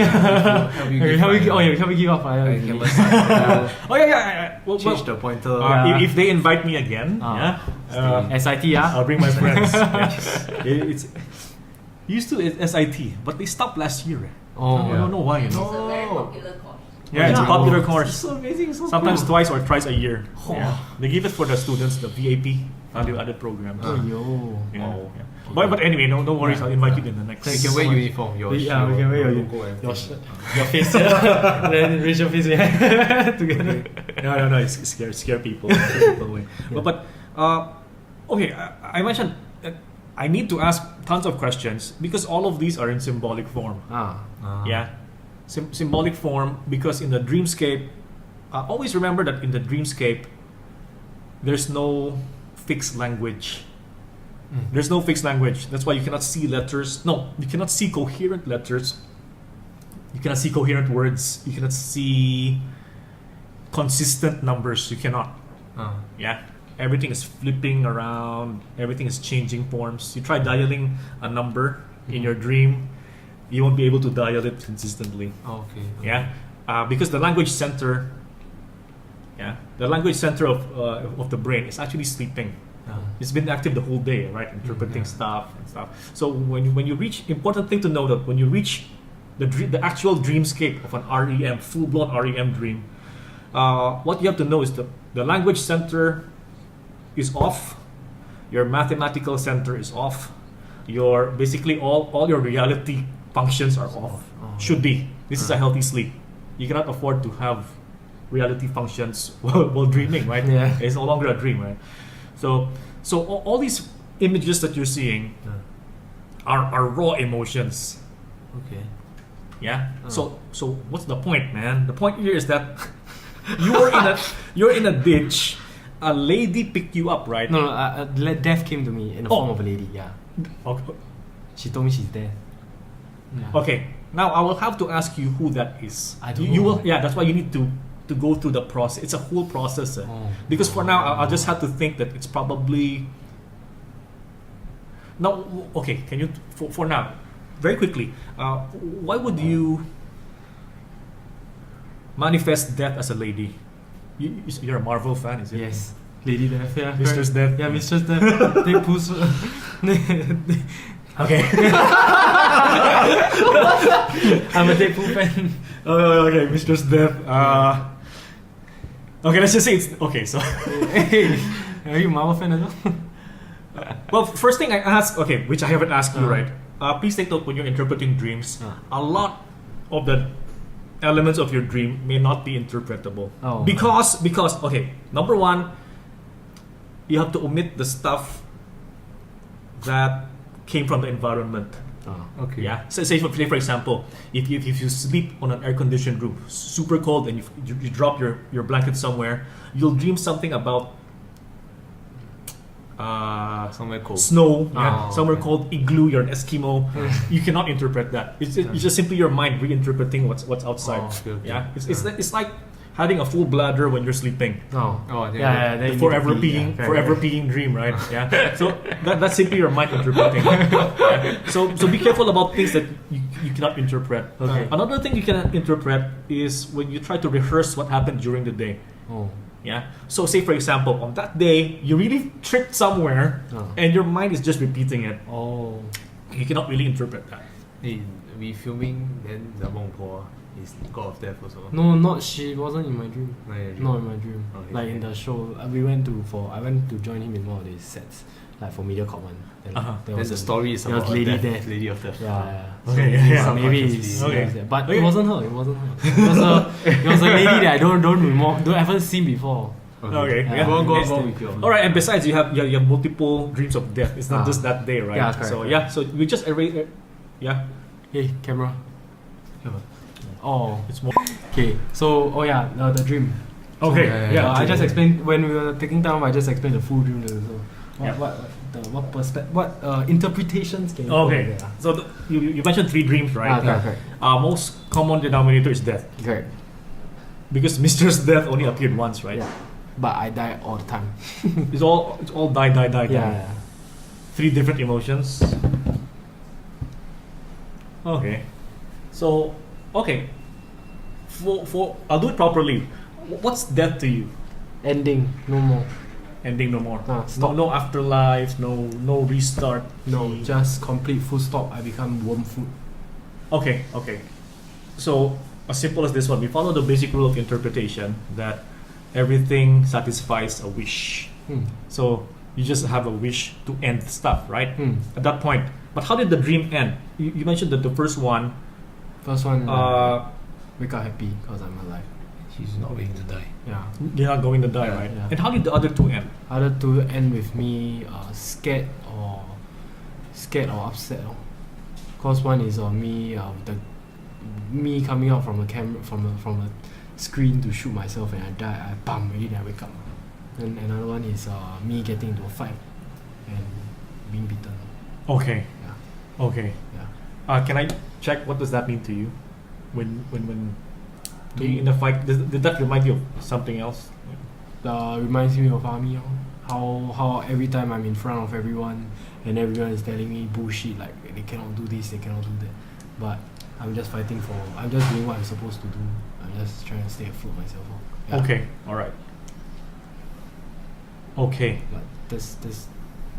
Help you give Help me give up. I can massage. Oh yeah. Well, Change the pointer. if they invite me again, SIT, I'll bring my friends. It's used to it's SIT, but they stopped last year. Oh, I don't know why. It's a very popular course. Yeah, it's a popular course. It's so amazing. So Sometimes cool. twice or thrice a year. Yeah. They give it for the students, the VAP, value added programs. Oh, yo. Yeah. But anyway, no worries. I'll invite you in the next. So you can wear uniform. Your Yeah, we can wear your logo and your thing. your face, then raise your face together. No, it's scare people. Away. But okay, I mentioned I need to ask tons of questions because all of these are in symbolic form. Yeah, symbolic form because in the dreamscape, always remember that in the dreamscape, there's no fixed language. There's no fixed language. That's why you cannot see letters. No, you cannot see coherent letters. You cannot see coherent words. You cannot see consistent numbers. You cannot. Yeah. Everything is flipping around. Everything is changing forms. You try dialing a number in your dream, you won't be able to dial it consistently. Okay. Yeah. Because the language center, of the brain is actually sleeping. It's been active the whole day, right? Interpreting stuff and stuff. So when you reach, important thing to know that when you reach the actual dreamscape of an REM, full-blown REM dream, what you have to know is the language center is off, your mathematical center is off, your basically all your reality functions are off. Should be. This is a healthy sleep. You cannot afford to have reality functions while dreaming, right? Yeah. It's no longer a dream, right? So all these images that you're seeing are raw emotions. Okay. Yeah. So what's the point, man? The point here is that you're in a ditch. A lady picked you up, right? No, death came to me in the form of a lady. Yeah, Okay. she told me she's dead. Yeah. Okay. Now I will have to ask you who that is. I don't You know. will. Yeah. That's why you need to go through the process. It's a whole process. Because for now, I'll just have to think that it's probably. No. Okay. Can you for now, very quickly? Why would you manifest death as a lady? You're a Marvel fan, is it? Yes, Lady Death. Yeah, Mistress Death. Yeah, Mistress Death. They push. Okay. I'm a Deadpool fan. Okay, Mistress Death. Okay, let's just say it's okay. So, Hey, are you a Marvel fan as well? well, first thing I ask, okay, which I haven't asked you, right? Please take note when you're interpreting dreams. A lot of the elements of your dream may not be interpretable. Because okay, number one, you have to omit the stuff that came from the environment. Okay. Yeah. So say for example, if you sleep on an air-conditioned room, super cold, and you drop your blanket somewhere, you'll dream something about Somewhere cold. snow, somewhere okay. cold, igloo. You're an Eskimo. You cannot interpret that. It's just simply your mind reinterpreting what's outside. Okay. Yeah. It's like having a full bladder when you're sleeping. Yeah. The forever peeing dream, right? Yeah. So that's simply your mind interpreting. Yeah. So be careful about things that you cannot interpret. Okay. Another thing you cannot interpret is when you try to rehearse what happened during the day. Yeah. So say for example, on that day you really tripped somewhere, and your mind is just repeating it. You cannot really interpret that. Hey, we filming then the Mongpo is God of Death also. No, she wasn't in my dream. No, Not in my dream. Okay. Like in the show, I went to join him in one of these sets, like for MediaCorp one. Then the story is there was about Lady death, Death. Lady of Death. Yeah. Okay, So yeah. maybe it's Subconsciously. but Okay. it wasn't her. It was a lady that I don't ever seen before. Okay. Yeah. Yeah. Go with your. All right, and besides, you have multiple dreams of death. It's not just that day, right? Yeah, correct, so correct. yeah, so we just erase. Yeah. Hey, camera. Oh, It's more. okay. So, the dream. Okay. So, Yeah. I just explained when we were taking time. I just explained the full dream. So, Yeah. what interpretations can you put Okay. there? So you mentioned 3 dreams, right? Correct. Most common denominator is death, Correct. because Mister's death only appeared once, right? Yeah. But I die all the time. It's all die. Yeah. 3 different emotions. Okay. So for I'll do it properly. What's death to you? Ending. No more. Ending, no more. Stop. No afterlife. No restart. No, just complete full stop. I become worm food. Okay. So as simple as this one, we follow the basic rule of interpretation that everything satisfies a wish. So you just have a wish to end stuff, right? At that point. But how did the dream end? You mentioned that the first one. First one, wake up happy because I'm alive. She's not going to die. Yeah. You're not going to die, right? Yeah. And how did the other 2 end? Other 2 end with me scared or upset. Cause one is me coming out from a camera from a screen to shoot myself and I die. I bam already, then I wake up. And another one is me getting into a fight and being beaten. Okay. Yeah. Okay. Yeah. Can I check what does that mean to you? When being in a fight, did that remind you of something else? Reminds me of army. How every time I'm in front of everyone and everyone is telling me bullshit like they cannot do this, they cannot do that, but I'm just doing what I'm supposed to do. I'm just trying to stay afloat myself. Yeah. Okay. All right. Okay. But this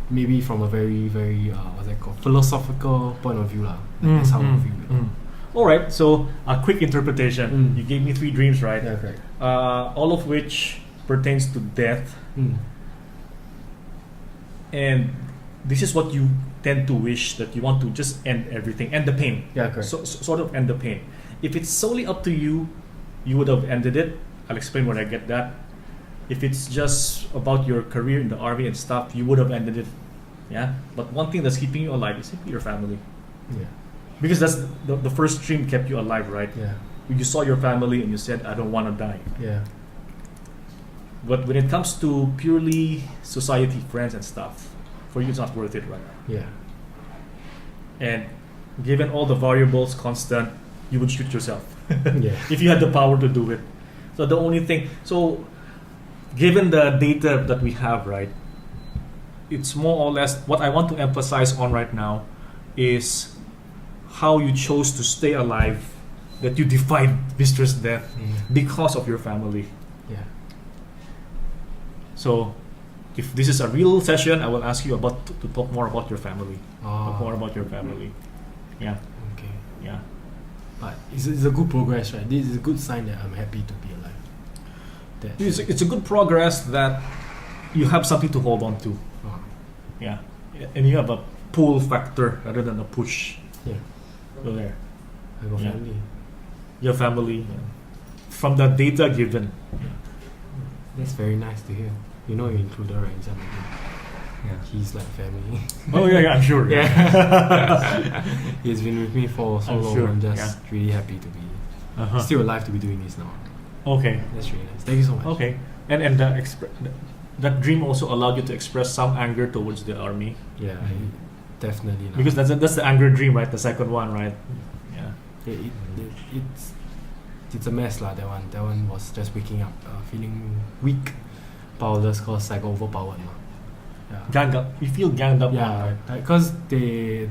maybe from a very very what's that called, philosophical point of view lah. That's how I view it. All right. So a quick interpretation. Mm. You gave me 3 dreams, right? Yeah, correct. All of which pertains to death, and this is what you tend to wish, that you want to just end everything, end the pain. Yeah, correct. So sort of end the pain. If it's solely up to you, you would have ended it. I'll explain when I get that. If it's just about your career in the army and stuff, you would have ended it. Yeah. But one thing that's keeping you alive is simply your family, Yeah. because that's the first dream kept you alive, right? Yeah. You saw your family and you said, I don't want to die. Yeah. But when it comes to purely society, friends and stuff, for you it's not worth it, right? Yeah. And given all the variables constant, you would shoot yourself Yeah. if you had the power to do it. So the only thing, given the data that we have, right, it's more or less what I want to emphasize on right now is how you chose to stay alive, that you defied mistress death because of your family. Yeah. So if this is a real session, I will ask you to talk more about your family. Talk more about your family. Yeah. Okay. Yeah. But it's a good progress, right? This is a good sign that I'm happy to be alive. That It's a good progress that you have something to hold on to. Yeah. And you have a pull factor rather than a push. Yeah. So there. I got Yeah. family. Your family. From the data given. That's very nice to hear. You know you included right inside my game. Yeah. He's like family. Oh yeah, I'm sure. Yeah. He's been with me for so I'm long. sure, I'm just really happy to be Uh-huh. still alive to be doing this now. Okay. That's really nice. Thank you so much. Okay. And that dream also allowed you to express some anger towards the army, Yeah, definitely. Now. because that's the anger dream, right? The second one, right? Yeah. It's a mess lah. That one was just waking up, feeling weak, powerless cause I got overpowered. Yeah. Ganged up. You feel ganged up. Yeah, because they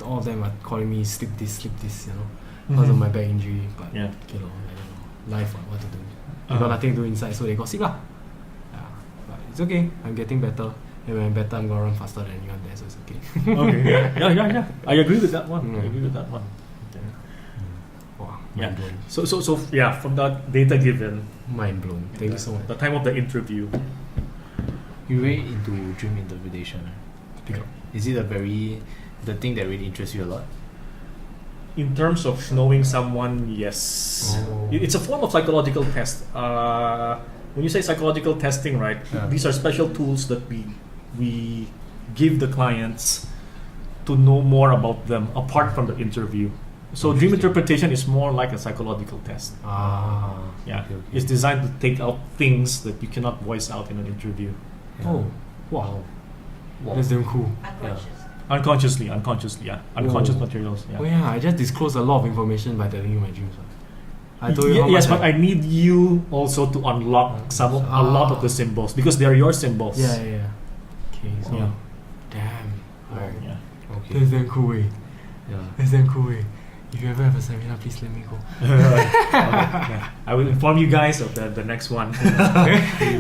all of them are calling me sleep this, you know, because of my back injury. But Yeah. you know, I don't know, life what to do. They got nothing to do inside, so they got sick lah. Yeah, but it's okay. I'm getting better, and when I'm better, I'm gonna run faster than anyone there, so it's okay. Okay. Yeah. I agree with that one. I Mm. agree with that one. Okay. Wow, Yeah. mind blown. So yeah, from that data given, Mind blown. Thank you so much. the time of the interview, You very into dream interpretation. Pick up. Is it the thing that really interests you a lot? in terms of knowing someone, yes, Oh. it's a form of psychological test. When you say psychological testing, right? Yeah. These are special tools that we give the clients to know more about them apart from the interview. So dream interpretation is more like a psychological test. Yeah, okay. it's designed to take out things that you cannot voice out in an interview. Oh, wow. That's damn cool. Unconscious. Unconsciously, yeah. Unconscious materials. Yeah. Oh yeah, I just disclosed a lot of information by telling you my dreams. I told you how yes, much but I need you also to unlock a lot of the symbols because they're your symbols. Yeah. Okay, so Yeah. damn. Alright. Yeah. Okay. That's damn cool way. Yeah. That's damn cool way. If you ever have a seminar, please let me go. Yeah. I will inform you guys of the next one. We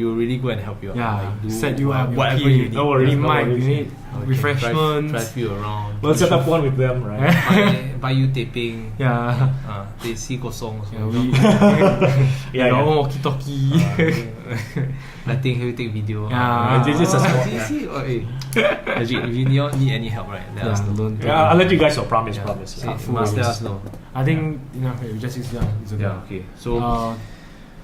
will really go and help you out. Yeah, Like, do set you up, whatever your you key, need. No worries, you no might, worries. you need Okay, refreshments. drive you around. We'll set up one with them, right? buy you taping. Yeah. Teh C kosong. Yeah, we Yeah, our yeah. own walkie-talkie. Letting you take video. Yeah. This is a small- see. Oh, hey. Legit, if you need any help, right? Let us know. don't Yeah, I'll let you guys know. Promise. Yeah. See, See, you must let us know. I think we just use it's okay. Yeah, okay. So,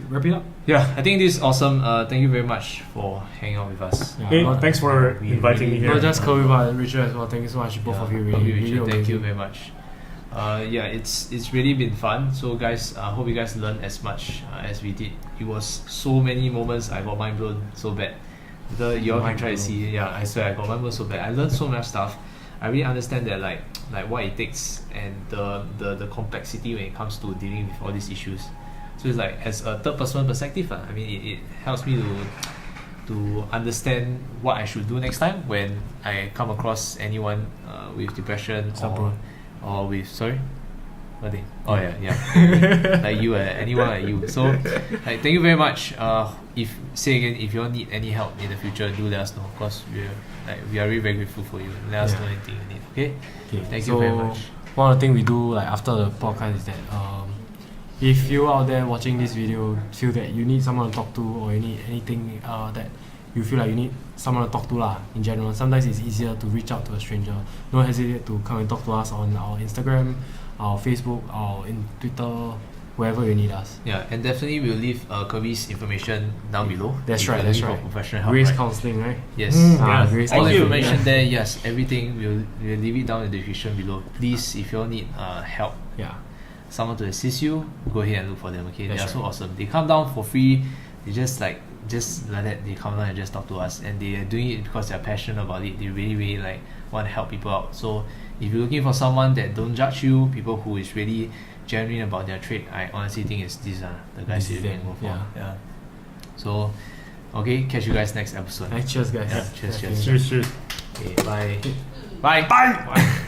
Wrap it up. yeah, I think this is awesome. Thank you very much for hanging out with us. Yeah, Hey, not, thanks for we inviting me really- here. not just Kobe but Richard as well. Thank you so much, both of you. Love Really, you, really Richard. Thank you amazing. very much. Yeah, it's really been fun. So guys, I hope you guys learned as much as we did. It was so many moments I got mind blown so bad. You all can try to see. Yeah, I swear I got mind blown so bad. I learned so much stuff. I really understand that like what it takes and the complexity when it comes to dealing with all these issues. So it's like as a third person perspective. I mean, it helps me to understand what I should do next time when I come across anyone with depression or with what thing? Oh yeah, like you, anyone like you. So, like, thank you very much. If you all need any help in the future, do let us know. Cause we are really very grateful for you. Let us know anything you need. Okay. Thank you very much. One of the things we do like after the podcast is that if you out there watching this video feel that you need someone to talk to or you need anything that you feel like you need someone to talk to lah in general, sometimes it's easier to reach out to a stranger. Don't hesitate to come and talk to us on our Instagram, our Facebook, our in Twitter, wherever you need us. Yeah, and definitely we'll leave Kirby's information down below. That's if right, you're that's looking right. for professional help. Grace Right? counselling, right? Yes. Yeah. Grace All the you. information Yeah. there, yes, everything we'll leave it down in the description below. Please, if you all need help, Yeah. someone to assist you, go ahead and look for them. Okay, That's they are so right. awesome. They come down for free. They just like that. They come down and just talk to us, and they are doing it because they're passionate about it. They really like want to help people out. So if you're looking for someone that don't judge you, people who is really genuine about their trade, I honestly think it's these are the guys This you is can them, go for. yeah. Yeah. So, okay, catch you guys next episode. Cheers, guys. Yeah, cheers. Cheers. Okay, bye. Bye.